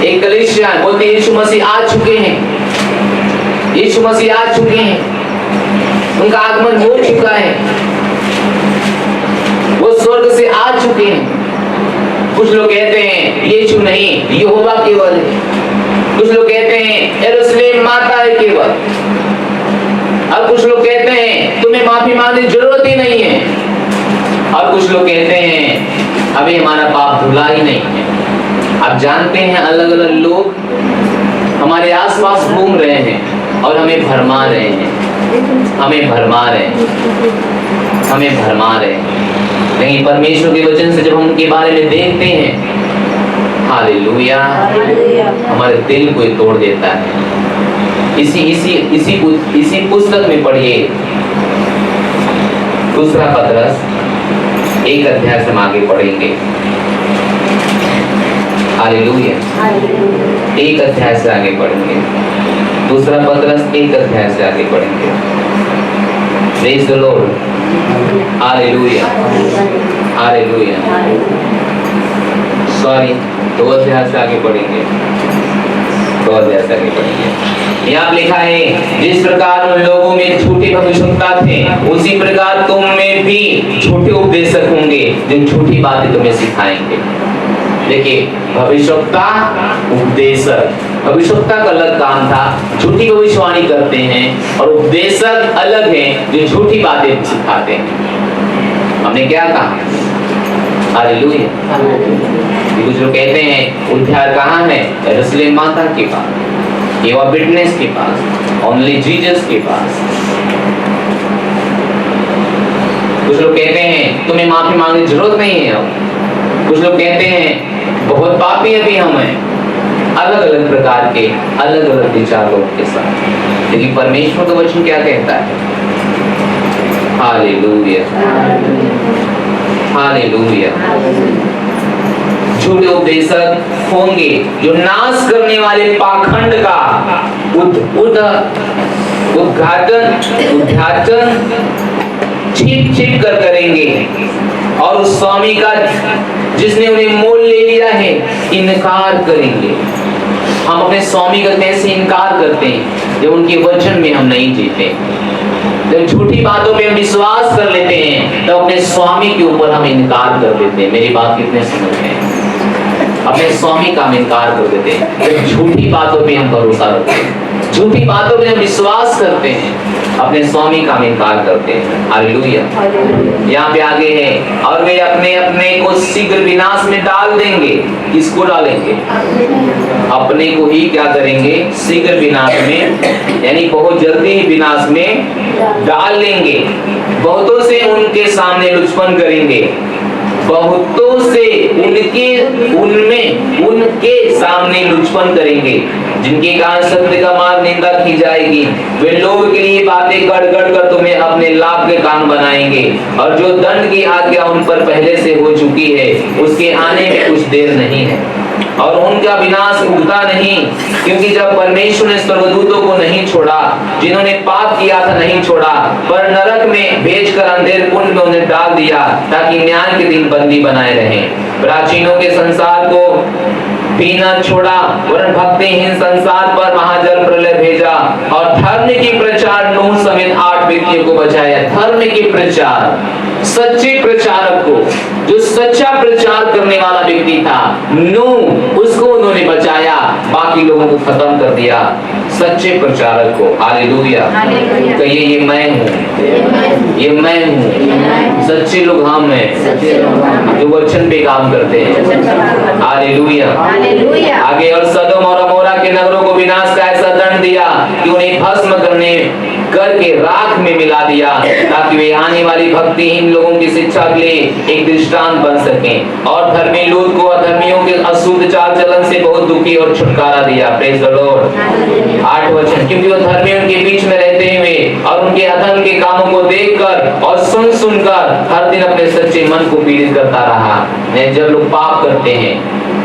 एक कलीसिया बोलते यीशु मसीह आ चुके हैं, यीशु मसीह आ चुके हैं, उनका आगमन हो चुका है, वो स्वर्ग से आ चुके हैं। कुछ लोग कहते हैं यीशु नहीं, यहोवा केवल है। कुछ लोग कहते हैं यरूशलेम माता है केवल। और कुछ लोग कहते हैं तुम्हें माफी मांगने की जरूरत ही नहीं है। और कुछ लोग कहते हैं अभी हमारा पाप धुला ही नहीं है। आप जानते हैं अलग अलग लोग हमारे आसपास घूम रहे हैं और हमें भरमा रहे हैं, हमें भरमा रहे हैं, हमें भरमा रहे हैं। लेकिन परमेश्वर के वचन से जब हम उनके बारे में देखते हैं, हालेलुया, हमारे दिल को तोड़ देता है। इसी पुस्तक में पढ़िए, दूसरा पतरस 1 अध्याय से हम आगे पढ़ेंगे। हालेलुया, 1 अध्याय से आगे पढ़ेंगे। दूसरा पतरस 1 अध्याय से आगे पढ़ेंगे। Praise the Lord. Hallelujah, hallelujah. Sorry, 2 अध्याय से आगे पढ़ेंगे। 2 अध्याय से आगे पढ़ेंगे। यहाँ लिखा है जिस प्रकार उन लोगों में झूठे भविष्यवक्ता थे, उसी प्रकार तुम में भी झूठे उपदेशक होंगे जो झूठी बातें तुम्हें सिखाएंगे। देखिए, भविष्यवक्ता, उपदेशक। भविष्यवक्ता का अलग काम था, झूठी भविष्यवाणी करते हैं, और उपदेशक अलग हैं जो झूठी बातें सिखाते हैं। हमने क्या कहा? हालेलुया। कुछ लोग कहते हैं उद्धार कहाँ है? यरूशलेम माता के पास, यहोवा विटनेस के पास, ओनली जीसस के पास। कुछ लोग कहते हैं तुम्हें माफी मांगने की जरूरत नहीं है। कुछ लोग कहते हैं बहुत पापी अभी हम हैं। अलग अलग प्रकार के अलग अलग विचारों के साथ। लेकिन परमेश्वर का वचन क्या कहता है? Hallelujah, hallelujah. झूठे उपदेशक होंगे जो नाश करने वाले पाखंड का उद्घाटन छिप कर करेंगे और उस स्वामी का जिसने उन्हें मोल ले लिया है इनकार करेंगे। हम अपने स्वामी का कैसे इनकार करते हैं? जब उनके वचन में हम नहीं जीते, जब झूठी बातों पे हम विश्वास कर लेते हैं, तब अपने स्वामी के ऊपर हम इनकार कर देते हैं। मेरी बात कितने समझते हैं? अपने स्वामी का हम इनकार कर देते हैं जब झूठी बातों पे हम भरोसा रखते हैं, झूठी बातों पे हम विश्वास करते हैं, अपने स्वामी का हम इनकार करते हैं। हालेलुया। यहाँ पे आगे है, और वे अपने अपने को शीघ्र विनाश में डाल देंगे। किसको डालेंगे? अपने को ही क्या करेंगे? शीघ्र विनाश में, यानी बहुत जल्दी ही विनाश में डाल लेंगे। बहुतों से उनके सामने लुचपन करेंगे, बहुतों से उनके सामने लुचपन करेंगे, जिनके कारण सत्य का मार्ग निंदा की जाएगी। वे लोग के लिए बातें गढ़ कर तुम्हें अपने लाभ के काम बनाएंगे, और जो दंड की आज्ञा उन पर पहले से हो चुकी है उसके आने में कुछ देर नहीं है, और उनका विनाश उगता नहीं। क्योंकि जब परमेश्वर ने स्वर्गदूतों को नहीं छोड़ा, जिन्होंने पाप किया था नहीं छोड़ा, पर नरक में भेजकर अंधेर कुंड में उन्हें डाल दिया, ताकि न्याय के दिन बंदी बनाए रहें। प्राचीनों के संसार को भी न छोड़ा, वरन भक्तिहीन संसार पर महाजल प्रलय भेजा, और धर्म की प्रचार नूह समेत 8 व्यक्तियों को बचाया। धर्म की प्रचार, सच्चे प्रचारक को, जो सच्चा प्रचार करने वाला व्यक्ति था नूह, उसको उन्होंने बचाया, बाकी लोगों को खत्म कर दिया। सच्चे प्रचारक को। हालेलुया। कहिए ये मैं हूँ, ये मैं हूँ। सच्चे लोग हम हैं जो वचन पे काम करते हैं। हालेलुया। आगे, और सदोम और अमोरा के नगरों को विनाश का ऐसा दंड दिया कि उन्हें भस्म करके राख में मिला दिया, ताकि वे आने वाली भक्तिहीन लोगों की शिक्षा के लिए एक दृष्टांत बन सकें। और धर्मी लूत को अधर्मियों के अशुद्ध चाल चलन से बहुत दुखी और छुटकारा दिया। Praise the Lord. 8 वचन, क्योंकि वो धर्मी उनके बीच में रहते हुए और उनके अधर्म के कामों को देखकर और सुनकर हर दिन अपने सच्चे मन को पीड़ित करता रहा। जब लोग पाप करते हैं,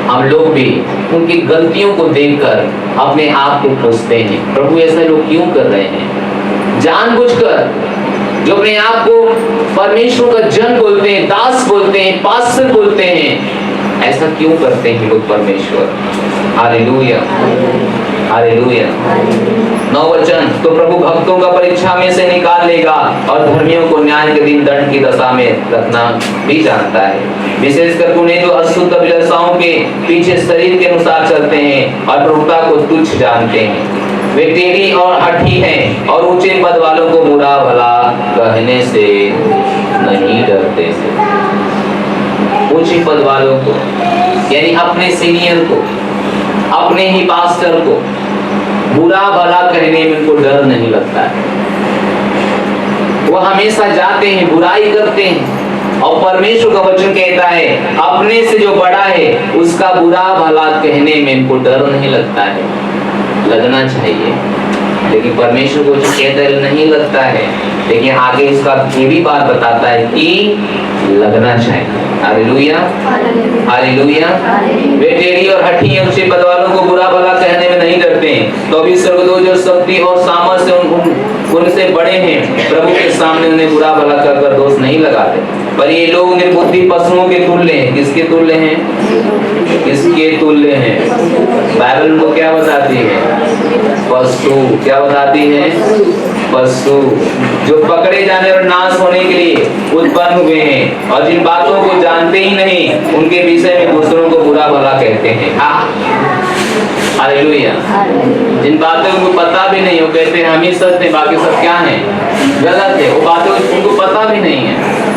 हम लोग भी उनकी गलतियों को देखकर अपने आप को पूछते हैं, प्रभु ऐसा लोग क्यों कर रहे हैं? जानबूझकर जो अपने आप को परमेश्वर का जन बोलते हैं, दास बोलते हैं, पास्टर बोलते हैं, ऐसा क्यों करते हैं लोग परमेश्वर? Hallelujah, hallelujah. 9 वचन, तो प्रभु भक्तों का परीक्षा में से निकाल लेगा और धर्मियों को न्याय के दिन दंड की दशा में रखना भी जानता है। विशेषकर उन्हें जो अशुद्ध अभिलाषाओं के पीछे शरीर के अनुसार चलते हैं और प्रभुता को तुच्छ जानते हैं। वे टेढ़ी और हठी हैं और ऊंचे पद वालों को बुरा भला कहने से नहीं डरते। ऊंचे पद वालों को, यानी अपने सीनियर को, अपने ही पास्टर को बुरा भला कहने में उनको डर नहीं लगता है। वो हमेशा जाते हैं, बुराई करते हैं, और परमेश्वर का वचन कहता है अपने से जो बड़ा है उसका बुरा भला कहने में इनको डर नहीं लगता है। लगना चाहिए, लेकिन परमेश्वर को जो कहता है नहीं लगता है, लेकिन आगे इसका ये भी बात बताता है कि लगना चाहिए। Hallelujah, hallelujah. वे टेढ़ी और हठी हैं, ऊंचे पद वालों को बुरा भला कहने में नहीं डरते हैं। तो अभी स्वर्गदूत जो शक्ति और सामर्थ्य उनसे बड़े हैं, प्रभु के सामने उन्हें बुरा भला कहकर दोष नहीं लगाते। पर ये लोग निर्बुद्धि पशुओं के तुल्य हैं। किसके तुल्य हैं? किसके तुल्य हैं? बाइबल को क्या बताती है? पशु। क्या बताती है? पशु, जो पकड़े जाने और नाश होने के लिए उत्पन्न हुए हैं, और जिन बातों को जानते ही नहीं उनके विषय में दूसरों को बुरा भला कहते हैं। हालेलुया। जिन बातों को पता भी नहीं, वो कहते हैं हम ही सच हैं, बाकी सब क्या है? गलत है। वो बातें उनको पता भी नहीं है।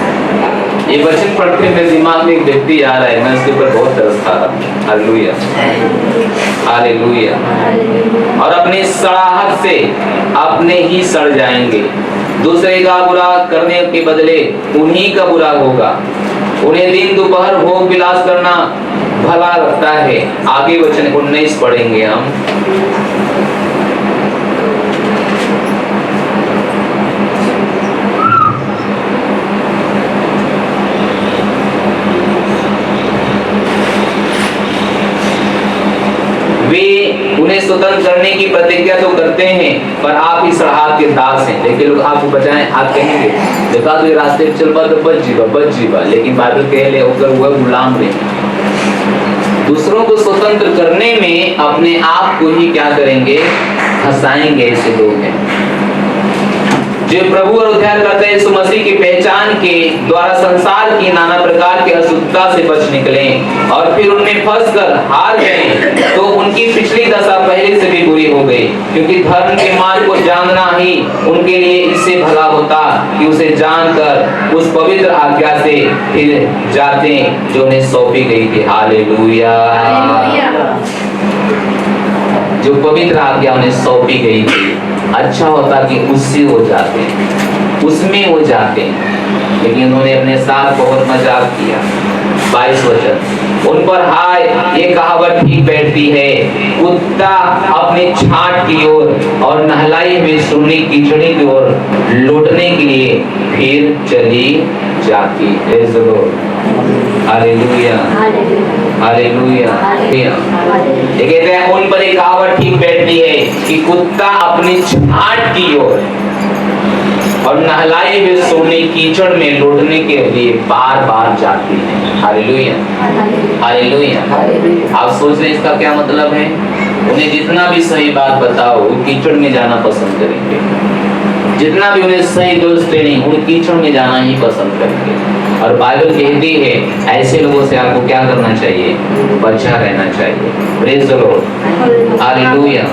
ये वचन पढ़ते मेरे दिमाग में एक व्यक्ति आ रहा है, मैं उसके ऊपर बहुत तरस खा रहा हूँ। Hallelujah, hallelujah. और अपनी सड़ाहट से अपने ही सड़ जाएंगे। दूसरे का बुरा करने के बदले उन्हीं का बुरा होगा। उन्हें दिन दोपहर भोग विलास करना भला लगता है। आगे वचन 19 पढ़ेंगे हम। उन्हें स्वतंत्र करने की प्रतिज्ञा तो करते हैं, पर आप ही सड़हात के दास हैं। लेकिन लोग आपको बचाएं, आप कहेंगे देखा तो ये रास्ते पे चल पा तो बच जीवा, लेकिन बाइबल कह ले होकर वह गुलाम रहे। दूसरों को स्वतंत्र करने में अपने आप को ही क्या करेंगे, फंसाएंगे। ऐसे लोग हैं जो प्रभु और उद्धारकर्ता यीशु मसीह की पहचान के द्वारा संसार की नाना प्रकार की अशुद्धता से बच निकले और फिर उनमें फंसकर हार गए, तो उनकी पिछली दशा पहले से भी बुरी हो गई। क्योंकि धर्म के मार्ग को जानना ही उनके लिए इससे भला होता कि उसे जानकर उस पवित्र आज्ञा से फिर जाते जो उन्हें सौंपी गई थी। हालेलुया। जो पवित्र आज्ञा उन्हें सौंपी गई थी, अच्छा होता कि उससे हो जाते, उसमें हो जाते, लेकिन उन्होंने अपने साथ बहुत मजाक किया। 22 वचन, उन पर हाय ये कहावत ठीक बैठती है, कुत्ता अपनी छांट की ओर और नहलाई में सुनी कीचड़ी की ओर लौटने के लिए फिर चली जाती है। Hallelujah, hallelujah. ये कहते हैं उन पर एक कहावत ठीक बैठती है कि कुत्ता अपनी छांट की ओर और नहलाई में सोने कीचड़ में लौटने के लिए बार बार जाती है। Hallelujah, hallelujah. आप सोच रहे हैं इसका क्या मतलब है? उन्हें जितना भी सही बात बताओ वो कीचड़ में जाना पसंद करेंगे, जितना भी उन्हें सही दोस्त ट्रेनिंग उन कीचड़ में जाना ही पसंद करेंगे। और बाइबल कहती है ऐसे लोगों से आपको क्या करना चाहिए, बचा रहना चाहिए। Praise the Lord, hallelujah.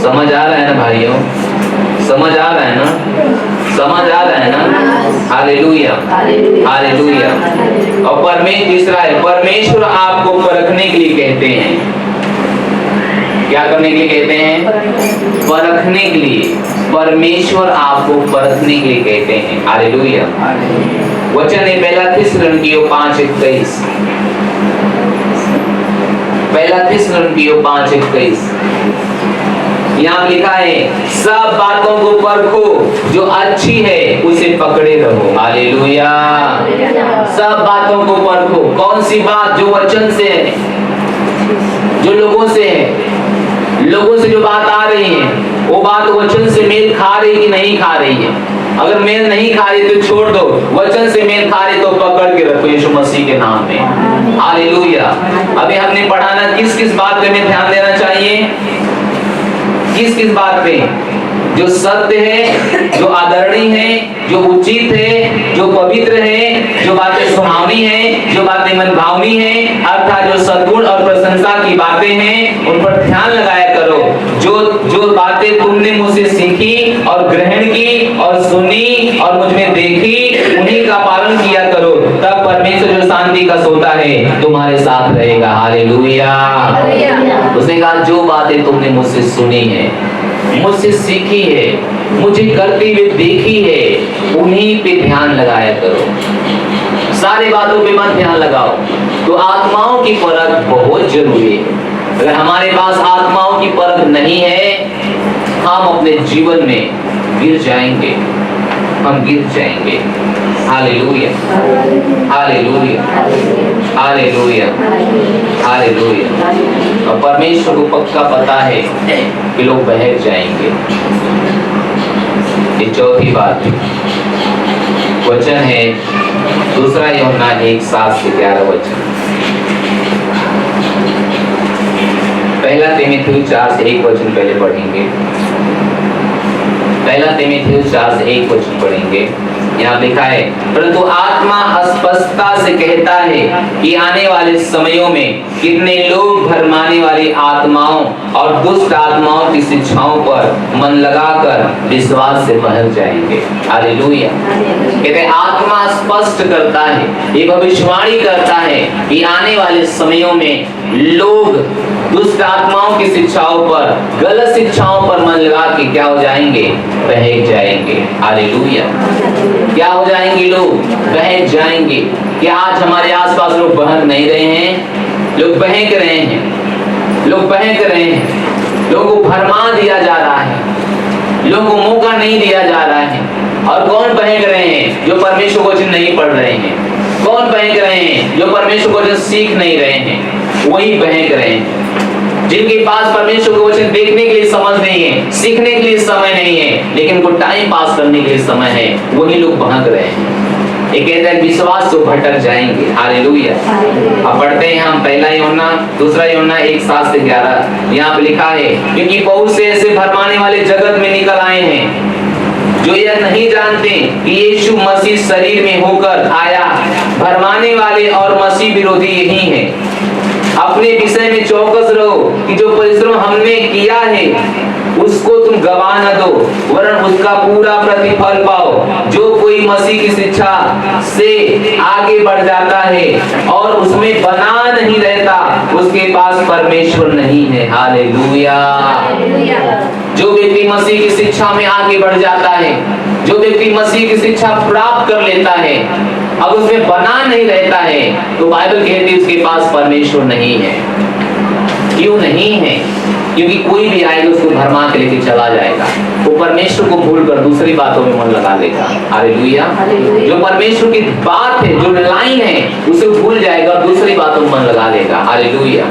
समझ आ रहा है ना भाइयों, समझ आ रहा है ना, समझ आ रहा है ना। Hallelujah, hallelujah. और तीसरा है परमेश्वर आपको परखने के लिए कहते हैं। क्या करने के लिए कहते हैं? परखने के लिए। परमेश्वर आपको परखने के लिए कहते हैं। हालेलुया। वचन है पहला थिस्सलुनीकियों 5:21। पहला थिस्सलुनीकियों 5:21 यहाँ लिखा है सब बातों को परखो, जो अच्छी है उसे पकड़े रहो। हालेलुया। सब बातों को परखो। कौन सी बात? जो वचन से है, जो लोगों से है, लोगों से जो बात आ रही है वो बात वचन से मेल खा रही कि नहीं खा रही है। अगर मेल नहीं खा रही तो छोड़ दो, वचन से मेल खा रही तो पकड़ के रखो यीशु मसीह के नाम में। हालेलुया। अभी हमने पढ़ाना किस किस बात पे हमें ध्यान देना चाहिए, किस किस बात पे? जो सत्य है, जो आदरणीय है, जो उचित है, जो पवित्र है, जो बातें सुहावनी है, जो बातें मनभावनी है, अर्थात जो सद्गुण और प्रशंसा की बातें हैं उन पर ध्यान लगाया करो। जो जो बातें तुमने मुझसे सीखी और ग्रहण की और सुनी और मुझ में देखी उन्हीं का पालन किया करो, तब परमेश्वर जो शांति का सोता है तुम्हारे साथ रहेगा। हालेलुया। उसने कहा जो बातें तुमने मुझसे सुनी है, मुझसे सीखी है, मुझे करते हुए देखी है, उन्हीं पे ध्यान लगाया करो। सारी बातों पे मत ध्यान लगाओ। तो आत्माओं की परख बहुत जरूरी है। अगर हमारे पास आत्माओं की परख नहीं है, हम अपने जीवन में गिर जाएंगे, हम गिर जाएंगे। Hallelujah, hallelujah, hallelujah, hallelujah. और परमेश्वर को पक्का पता है कि लोग बहक जाएंगे। ये चौथी बात है। वचन है दूसरा यूहन्ना 1:7-11 वचन। पहला तीमुथियुस 4:1 वचन पहले पढ़ेंगे। पहला तीमुथियुस 4:1 वचन पढ़ेंगे। यहाँ लिखा है परंतु आत्मा स्पष्टता से कहता है कि आने वाले समयों में कितने लोग भरमाने वाली आत्माओं और दुष्ट आत्माओं की शिक्षाओं पर मन लगाकर विश्वास से बहक जाएंगे। हालेलुया। कहते हैं आत्मा स्पष्ट करता है, ये भविष्यवाणी करता है कि आने वाले समयों में लोग दुष्ट आत्माओं की शिक्षाओं पर, गलत शिक्षाओं पर मन लगा के क्या हो जाएंगे? बहक जाएंगे। हालेलुया। क्या हो जाएंगे? लोग बहक जाएंगे। कि आज हमारे आसपास लोग बहक नहीं रहे हैं, लोग बहक रहे हैं, लोग बहक रहे हैं, लोगों को भरमा दिया जा रहा है, लोगों को मौका नहीं दिया जा रहा है। और कौन बहक रहे हैं? जो परमेश्वर को वचन नहीं पढ़ रहे हैं। कौन बहक रहे हैं? जो परमेश्वर को वचन सीख नहीं रहे हैं, वही बहक रहे हैं। जिनके पास परमेश्वर को वचन देखने के लिए समझ नहीं है, सीखने के लिए समय नहीं है, लेकिन उनको टाइम पास करने के लिए समय है, वही लोग बहक रहे हैं। एक कहता है विश्वास तो भटक जाएंगे। हालेलुया। अब पढ़ते हैं हम पहला यूहन्ना, दूसरा यूहन्ना 1:7-11। यहाँ पे लिखा है, क्योंकि बहुत से ऐसे भरमाने वाले जगत में निकल आए हैं जो यह नहीं जानते कि यीशु मसीह शरीर में होकर आया। भरमाने वाले और मसीह विरोधी यही हैं। अपने विषय में चौकस रहो कि जो परिश्रम हमने किया है उसको तुम गवा न दो, वरन उसका पूरा प्रतिफल पाओ। जो कोई मसीह की शिक्षा से आगे बढ़ जाता है और उसमें बना नहीं रहता, उसके पास परमेश्वर नहीं है। हालेलुया। जो व्यक्ति मसीह की शिक्षा में आगे बढ़ जाता है, जो व्यक्ति मसीह की शिक्षा प्राप्त कर लेता है, अब उसमें बना नहीं रहता है, तो बाइबल कहती है उसके पास परमेश्वर नहीं है। क्यों नहीं है? क्योंकि कोई भी आएगा उसको भरमा के लेके चला जाएगा। वो परमेश्वर को भूलकर दूसरी बातों में मन लगा लेगा। हालेलुया। जो परमेश्वर की बात है, जो लाइन है, उसे भूल जाएगा और दूसरी बातों में मन लगा लेगा। हालेलुया।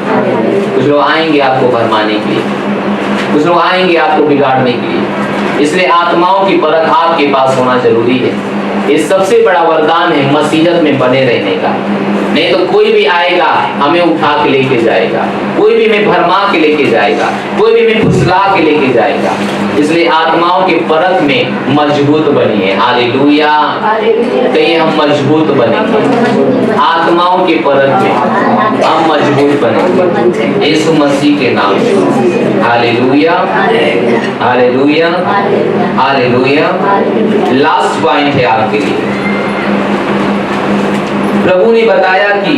कुछ लोग आएंगे आपको भरमाने के लिए, कुछ लोग आएंगे आपको बिगाड़ने के लिए। इसलिए आत्माओं की परख आपके पास होना जरूरी है। ये सबसे बड़ा वरदान है मसीहत में बने रहने का। नहीं तो कोई भी आएगा हमें उठा के लेके जाएगा, कोई भी हमें भरमा के लेके जाएगा, कोई भी हमें फुसला के लेके जाएगा। इसलिए आत्माओं के परख में मजबूत बनिए। हालेलुया। कहिए हम मजबूत बनेंगे आत्माओं के परख में, हम मजबूत बनेंगे यीशु मसीह के नाम से। Hallelujah, hallelujah, hallelujah. Last point है आपके लिए। प्रभु ने बताया कि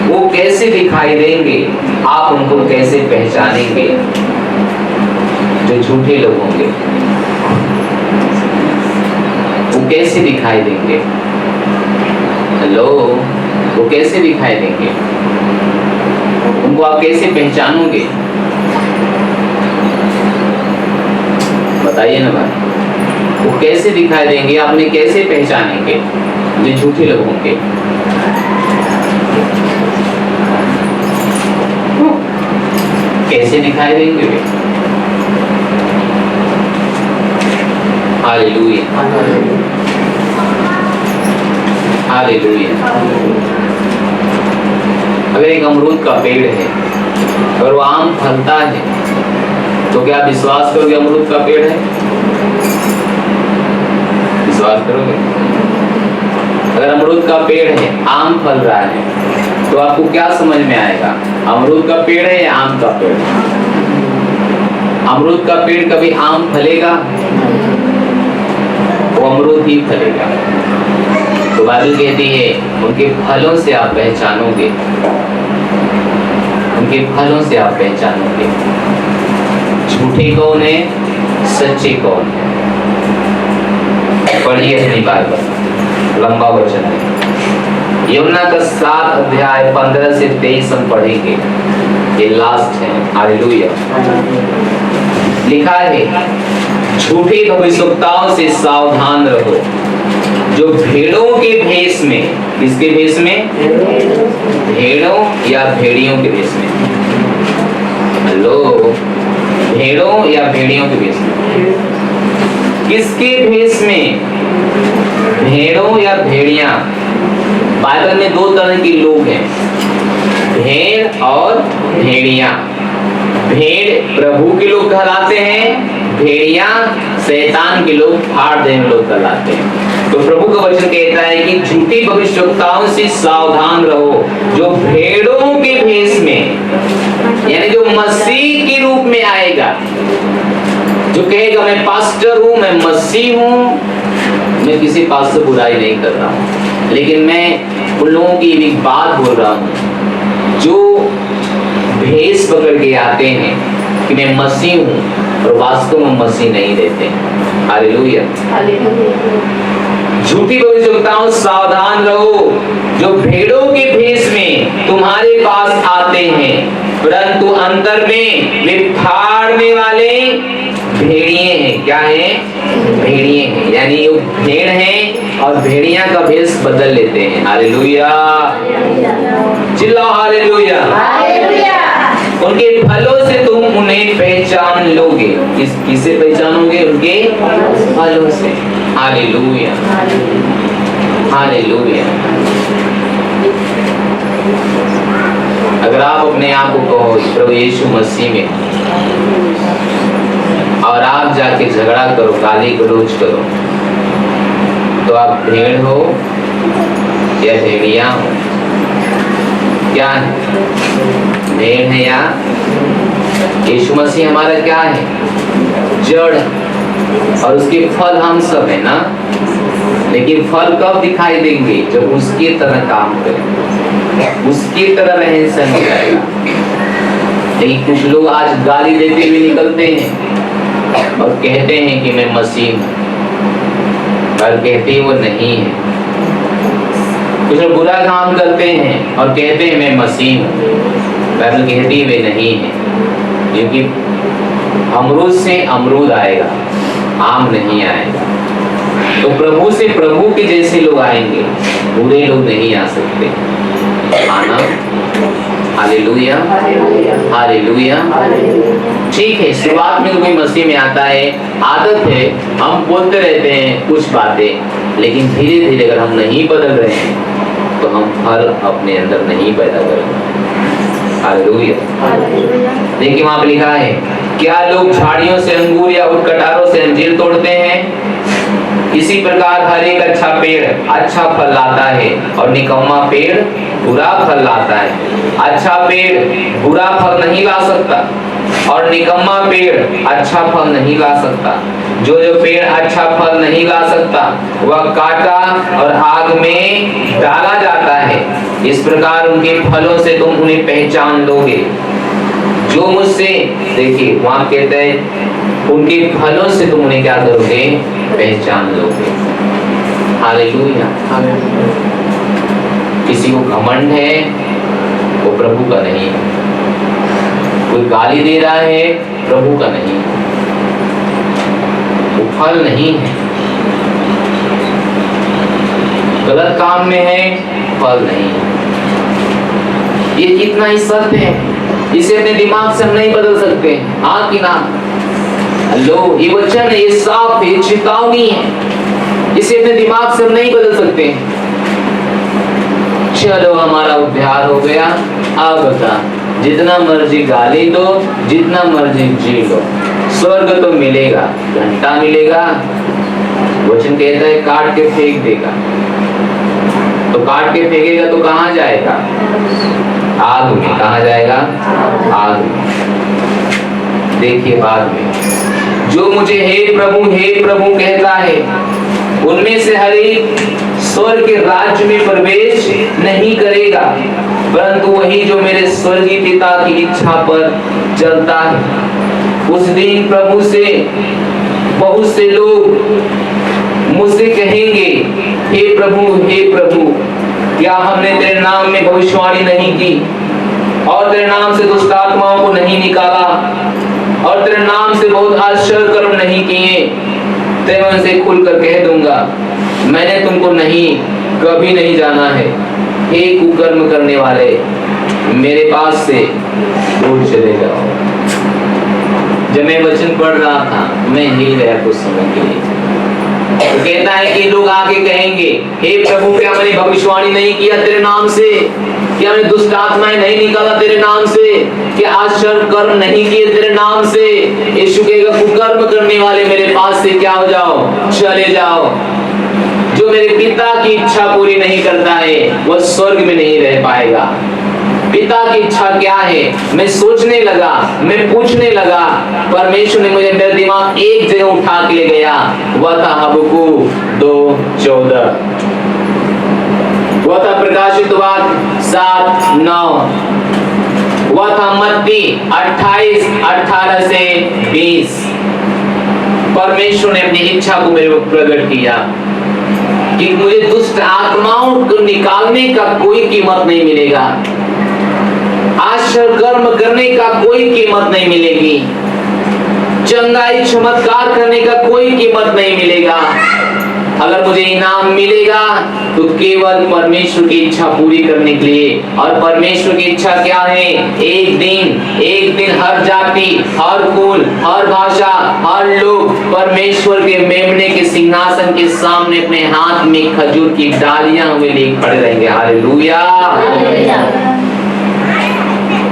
वो कैसे दिखाई देंगे, आप उनको कैसे पहचानेंगे। जो झूठे लोग होंगे वो कैसे दिखाई देंगे? हेलो, वो कैसे दिखाई देंगे? उनको आप कैसे पहचानोगे? बताइए ना भाई, वो कैसे दिखाई देंगे? आपने कैसे पहचानेंगे जो झूठे लोग होंगे? कैसे दिखाई देंगे वे? Hallelujah, hallelujah. अगर एक अमरूद का पेड़ है और वो आम फलता है, तो क्या विश्वास करोगे अमरूद का पेड़ है? विश्वास करोगे? अगर अमरूद का पेड़ है, आम फल रहा है, तो आपको क्या समझ में आएगा? अमरूद का पेड़ है या आम का पेड़? अमरूद का पेड़ कभी आम फलेगा? वो अमरूद ही फलेगा। तो बाइबल कहती है उनके फलों से आप पहचानोगे, उनके फलों से आप पहचानोगे झूठे कौन है, सच्चे कौन है। पढ़िए अपनी बाइबल, लंबा वचन है। यूहन्ना का 7:15-23 हम पढ़ेंगे, ये लास्ट है। हालेलुया। लिखा है, झूठे भविष्यवक्ताओं से सावधान रहो, जो भेड़ों के भेष में, किसके भेष में? भेड़ों या भेड़ियों के भेष में। हेलो, भेड़ों या भेड़ियों के भेष में? किसके भेष में? भेड़ों या भेड़िया? बाइबल में दो तरह के लोग हैं, भेड़ और भेड़िया। भेड़ प्रभु के लोग कहलाते हैं, भेड़िया शैतान के लोग, फाड़ देने लोग कहलाते हैं। तो प्रभु का वचन कहता है कि झूठी भविष्यवक्ताओं से सावधान रहो, जो भेड़ों के भेष में, यानी जो मसीह के रूप में आएगा, जो कहेगा मैं पास्टर हूं, मैं मसीह हूं। मैं किसी पास से बुराई नहीं कर रहा हूं, लेकिन मैं उन लोगों की भी बात बोल रहा हूं जो भेष पकड़ के आते हैं कि मैं मसीह हूं और वास्तव में मसीह नहीं रहते। हालेलुया। झूठी भविष्यवक्ताओं सावधान रहो, जो भेड़ों के भेष में तुम्हारे पास आते हैं, परंतु अंतर में वे फाड़ने वाले भेड़िए हैं। क्या है? भेड़िए हैं, यानी वो भेड़ हैं और भेड़िया का भेष बदल लेते हैं। हालेलुया, चिल्लाओ हालेलुया। उनके फलों से तुम उन्हें पहचान लोगे। किससे पहचानोगे? उनके फलों से। Hallelujah, hallelujah. अगर आप अपने आप को कहो प्रभु यीशु मसीह में, और आप जाके झगड़ा करो, गाली गलौज करो, तो आप भेड़ हो या भेड़िया हो? क्या है? भेड़ है या यीशु मसीह हमारा क्या है? जड़, और उसके फल हम सब है ना। लेकिन फल कब दिखाई देंगे? जब उसकी तरह काम करें, उसकी तरह रहन सहन करेगा। लेकिन कुछ लोग आज गाली देते हुए निकलते हैं और कहते हैं कि मैं मसीह हूँ, और कहते हैं वो नहीं है। कुछ लोग बुरा काम करते हैं और कहते हैं मैं मसीह हूँ, बाइबल कहती है वे नहीं है। क्योंकि अमरूद से अमरूद आएगा, आम नहीं आएगा। तो प्रभु से प्रभु के जैसे लोग आएंगे, बुरे लोग नहीं आ सकते। आना, हालेलुया, हालेलुया। ठीक है, शुरुआत में कोई मसीह में आता है, आदत है, हम बोलते रहते हैं कुछ बातें, लेकिन धीरे धीरे अगर हम नहीं बदल रहे हैं तो हम फल अपने अंदर नहीं पैदा करेंगे। हालेलुया। देखिए वहां पर लिखा है, क्या लोग झाड़ियों से अंगूर या कटारों से अंजीर तोड़ते हैं? इसी प्रकार हर एक अच्छा पेड़ अच्छा फल लाता है और निकम्मा पेड़ बुरा फल लाता है। अच्छा पेड़ बुरा फल नहीं ला सकता और निकम्मा पेड़ अच्छा फल नहीं ला सकता। जो पेड़ अच्छा फल नहीं ला सकता वह काटा और आग में डाला जाता है। इस प्रकार उनके फलों से तुम उन्हें पहचान लोगे। जो मुझसे, देखिए वहां कहते हैं उनके फलों से तुम उन्हें क्या करोगे? पहचान लोगे। हालेलुया। किसी को घमंड है, वो प्रभु का नहीं है। कोई गाली दे रहा है, प्रभु का नहीं है, वो फल नहीं है। गलत काम में है, फल नहीं है। ये कितना ही सत्य है, इसे अपने दिमाग से हम नहीं बदल सकते। हाँ कि ना? लो, ये वचन है, ये साफ है, चेतावनी है, इसे अपने दिमाग से हम नहीं बदल सकते। चलो हमारा उद्धार हो गया, अब बता, जितना मर्जी गाली दो, जितना मर्जी जी लो, स्वर्ग तो मिलेगा, घंटा मिलेगा। वचन कहता है काट के फेंक देगा। तो काट के फेंकेगा तो कहाँ जाएगा? आग में। कहाँ जाएगा? आग में। देखिए बाद में, जो मुझे हे प्रभु कहता है, उनमें से हर एक स्वर्ग के राज्य में प्रवेश नहीं करेगा, परंतु वही जो मेरे स्वर्गीय पिता की इच्छा पर चलता है। उस दिन प्रभु से बहुत से लोग मुझसे कहेंगे, हे प्रभु, क्या हमने तेरे नाम में भविष्यवाणी नहीं की और तेरे नाम से दुष्ट आत्माओं को नहीं निकाला और तेरे नाम से बहुत आश्चर्य कर्म नहीं किए? तो मैं उनसे खुलकर कह दूंगा, मैंने तुमको कभी नहीं जाना है। हे कुकर्म करने वाले, मेरे पास से दूर चले जाओ। जब मैं वचन पढ़ रहा था, मैं ही रहा कुछ समय के लिए। तो कहता है कि लोग आके कहेंगे, हे प्रभु, क्या मैंने भविष्यवाणी नहीं किया तेरे नाम से? क्या मैंने दुष्ट आत्माएं नहीं निकाला तेरे नाम से? क्या आश्चर्य कर्म नहीं किए तेरे नाम से? यीशु कहेगा, कुकर्म करने वाले, मेरे पास से क्या हो जाओ? चले जाओ। जो मेरे पिता की इच्छा पूरी नहीं करता है, वह स्वर्ग में नहीं रह पाएगा। पिता की इच्छा क्या है? मैं सोचने लगा, मैं पूछने लगा, परमेश्वर ने मुझे, मेरा दिमाग एक जगह उठा के ले गया। वह था हबक्कूक 2:14, वह था प्रकाशित वाक्य 7:9, वह था मत्ती 28:18 से 20। परमेश्वर ने अपनी इच्छा को मेरे को प्रकट किया। कि मुझे दुष्ट आत्माओं को निकालने का कोई कीमत नहीं मिलेगा, आश्चर्य कर्म करने का कोई कीमत नहीं मिलेगी, चंगाई चमत्कार करने का कोई कीमत नहीं मिलेगा। अगर मुझे इनाम मिलेगा तो केवल परमेश्वर की इच्छा पूरी करने के लिए। और परमेश्वर की इच्छा क्या है? एक दिन हर जाति, हर कुल, हर भाषा, हर लोग परमेश्वर के मेमने के सिंहासन के सामने अपने हाथ में खजूर की डालियां हुए लेकर खड़े रहेंगे। हालेलुया।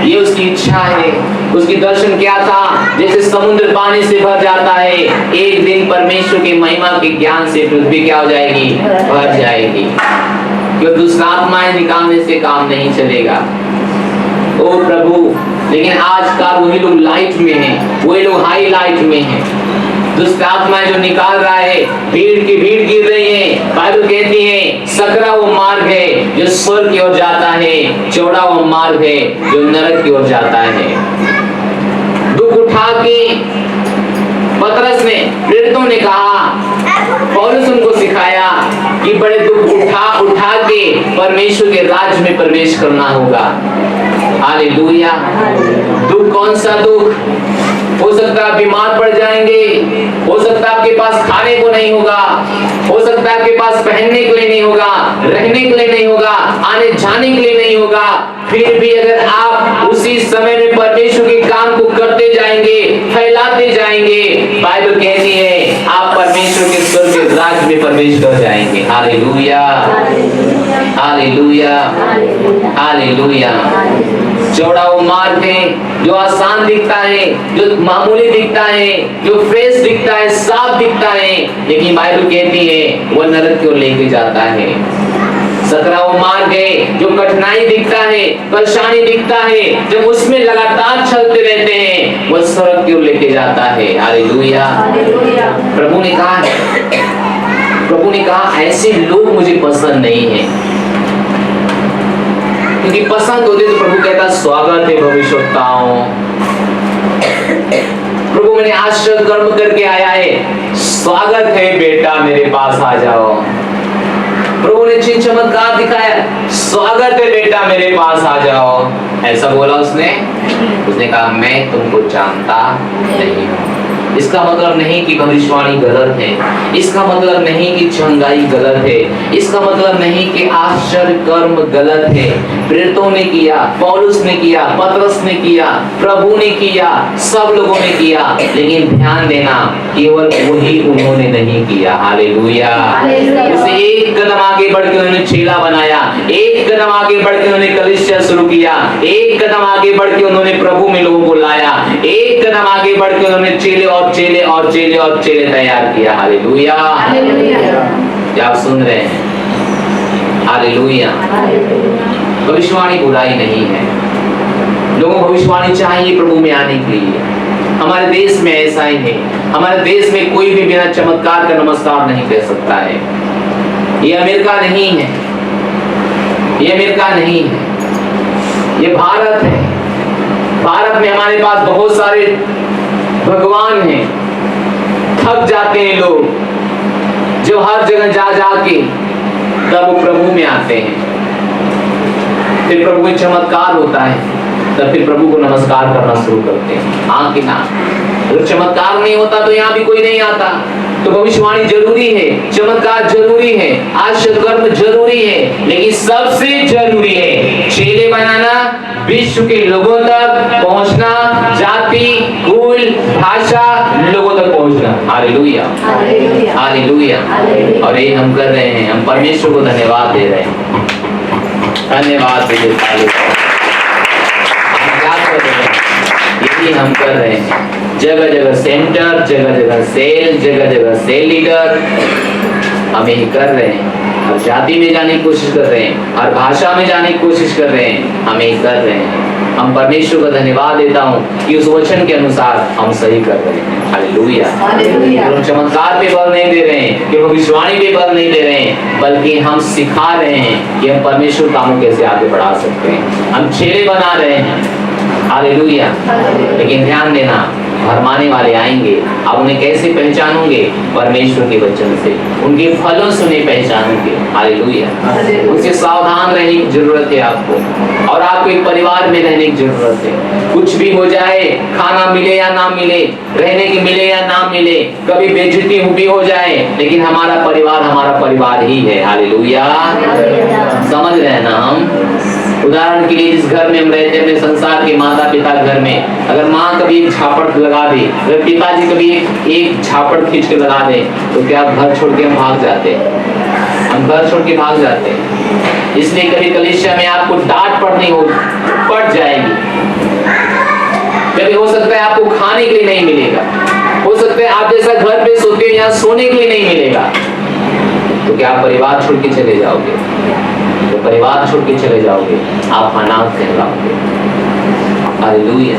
ये उसकी इच्छा है। उसकी दर्शन क्या था? जैसे समुद्र पानी से भर जाता है, एक दिन परमेश्वर की महिमा के ज्ञान से पृथ्वी क्या हो जाएगी? भर जाएगी। क्यों? दुष्ट आत्माएं निकालने से काम नहीं चलेगा। ओ प्रभु, लेकिन आज का वही लोग लाइट में हैं, वही लोग हाई लाइट में हैं। दुष्ट आत्माएं जो निकाल रहा है, भीड़ की भीड़ गिर रही है। बाइबल कहती है सकरा वो मार्ग है जो स्वर्ग की ओर जाता है, चौड़ा वो मार्ग है जो नरक की ओर जाता है। दुख उठा के पतरस ने, प्रेरितों ने कहा, पौलुस उनको सिखाया कि बड़े दुख उठा के परमेश्वर के राज्य में प्रवेश करना होगा। हालेलुया। दुख कौन सा दुख? हो सकता है बीमार पड़ जाएंगे, हो सकता है आपके पास खाने को नहीं होगा, हो सकता है आपके पास पहनने के लिए नहीं होगा, रहने के लिए नहीं होगा, आने जाने के लिए नहीं होगा। फिर भी अगर आप उसी समय में परमेश्वर के काम को करते जाएंगे, फैलाते जाएंगे, बाइबल कहती है आप परमेश्वर के स्वर्ग के राज्य में प्रवेश कर जाएंगे। Hallelujah, hallelujah, hallelujah. चौड़ा वो मार्ग है जो आसान दिखता है, जो मामूली दिखता है, जो फ्रेश दिखता है, साफ दिखता है, लेकिन बाइबल कहती है वो नरक की ओर लेके जाता है। सकरा वो मार्ग है जो कठिनाई दिखता है, परेशानी दिखता है, जब उसमें लगातार चलते रहते हैं वो स्वर्ग की ओर लेके जाता है। हालेलुया। प्रभु ने कहा ऐसे लोग मुझे पसंद नहीं है, क्योंकि पसंद होते तो प्रभु कहता स्वागत है भविष्यवक्ताओं, प्रभु मैंने आश्चर्य कर्म करके आया है, स्वागत है बेटा मेरे पास आ जाओ। प्रभु ने चिन्ह चमत्कार दिखाया, स्वागत है बेटा मेरे पास आ जाओ। ऐसा बोला उसने कहा मैं तुमको जानता नहीं हूँ। इसका मतलब नहीं कि भविष्यवाणी गलत है, इसका मतलब नहीं कि चंगाई गलत है, इसका मतलब नहीं कि आश्चर्य कर्म गलत है। प्रेरितों ने किया, पौलुस ने किया, पतरस ने किया, प्रभु ने किया, सब लोगों ने किया, लेकिन ध्यान देना केवल वही उन्होंने नहीं किया। हालेलुया। उसे एक कदम आगे बढ़ के उन्होंने चेला बनाया, एक कदम आगे बढ़ के उन्होंने कलीसिया शुरू किया, एक कदम आगे बढ़ के उन्होंने प्रभु में लोगों को लाया, एक कदम आगे बढ़ के उन्होंने चेले तैयार किया। हालेलुया। क्या आप सुन रहे हैं? हालेलुया। भविष्यवाणी बुराई नहीं है, लोगों को भविष्यवाणी चाहिए प्रभु में आने के लिए। हमारे देश में ऐसा ही है, हमारे देश में कोई भी बिना चमत्कार का नमस्कार नहीं कर सकता है। ये अमेरिका नहीं है, ये अमेरिका नहीं है, ये भारत है। भारत में हमारे पास बहुत सारे भगवान हैं। थक जाते हैं लोग जो हर जगह जा के तब वो प्रभु में आते हैं, फिर प्रभु में चमत्कार होता है, तब फिर प्रभु को नमस्कार करना शुरू करते हैं। हाँ कि ना? अगर चमत्कार नहीं होता तो यहाँ भी कोई नहीं आता। तो भविष्यवाणी जरूरी है, चमत्कार जरूरी है, आश्चर्य कर्म जरूरी है, लेकिन सबसे जरूरी है चेले बनाना, विश्व के लोगों तक पहुंचना, जाति, कुल, भाषा, लोगों तक पहुंचना। Hallelujah, hallelujah. और ये हम कर रहे हैं, हम परमेश्वर को धन्यवाद दे रहे हैं, धन्यवाद दे रहे हैं। यही हम कर रहे हैं। जगह जगह सेंटर, जगह जगह सेल, जगह जगह सेल लीडर, हम यही कर रहे हैं। हर जाति में जाने की कोशिश कर रहे हैं, हर भाषा में जाने की कोशिश कर रहे हैं, हम यही कर रहे हैं। हम परमेश्वर को धन्यवाद देता हूँ कि उस वचन के अनुसार हम सही कर रहे हैं। हालेलुया। हम चमत्कार पे बल नहीं दे रहे हैं, कि भविष्यवाणी पे बल नहीं दे रहे हैं, बल्कि हम सिखा रहे हैं कि हम परमेश्वर कामों कैसे आगे बढ़ा सकते हैं। हम चेले बना रहे हैं। हालेलुया। लेकिन ध्यान देना, भरमाने वाले आएंगे। आप उन्हें कैसे पहचानोगे? परमेश्वर के वचन से, उनके फलों से उन्हें पहचानोगे। हालेलुया। उनसे सावधान रहने की जरूरत है आपको, और आपको एक परिवार में रहने की जरूरत है। कुछ भी हो जाए, खाना मिले या ना मिले, रहने की मिले या ना मिले, कभी बेइज्जती भी हो जाए, लेकिन हमारा परिवार ही है। हालेलुया। समझ रहे हैं ना हम? उदाहरण के लिए, जिस घर में हम रहते हैं, अपने संसार के माता पिता घर में, अगर माँ कभी एक झापड़ लगा दे, अगर पिताजी कभी एक झापड़ खींच के लगा दे, तो क्या घर छोड़ के हम भाग जाते हैं? हम घर छोड़ के भाग जाते हैं। इसलिए कभी कलीसिया में आपको डांट पड़ जाएगी। कभी हो सकता है आपको खाने के लिए नहीं मिलेगा, हो सकता है आप जैसा घर पे सोते हो यहाँ सोने के लिए नहीं मिलेगा, तो क्या आप परिवार छोड़ के चले जाओगे? तो परिवार छोड़ के चले जाओगे, आप अनाथ कहलाओगे। हालेलुया।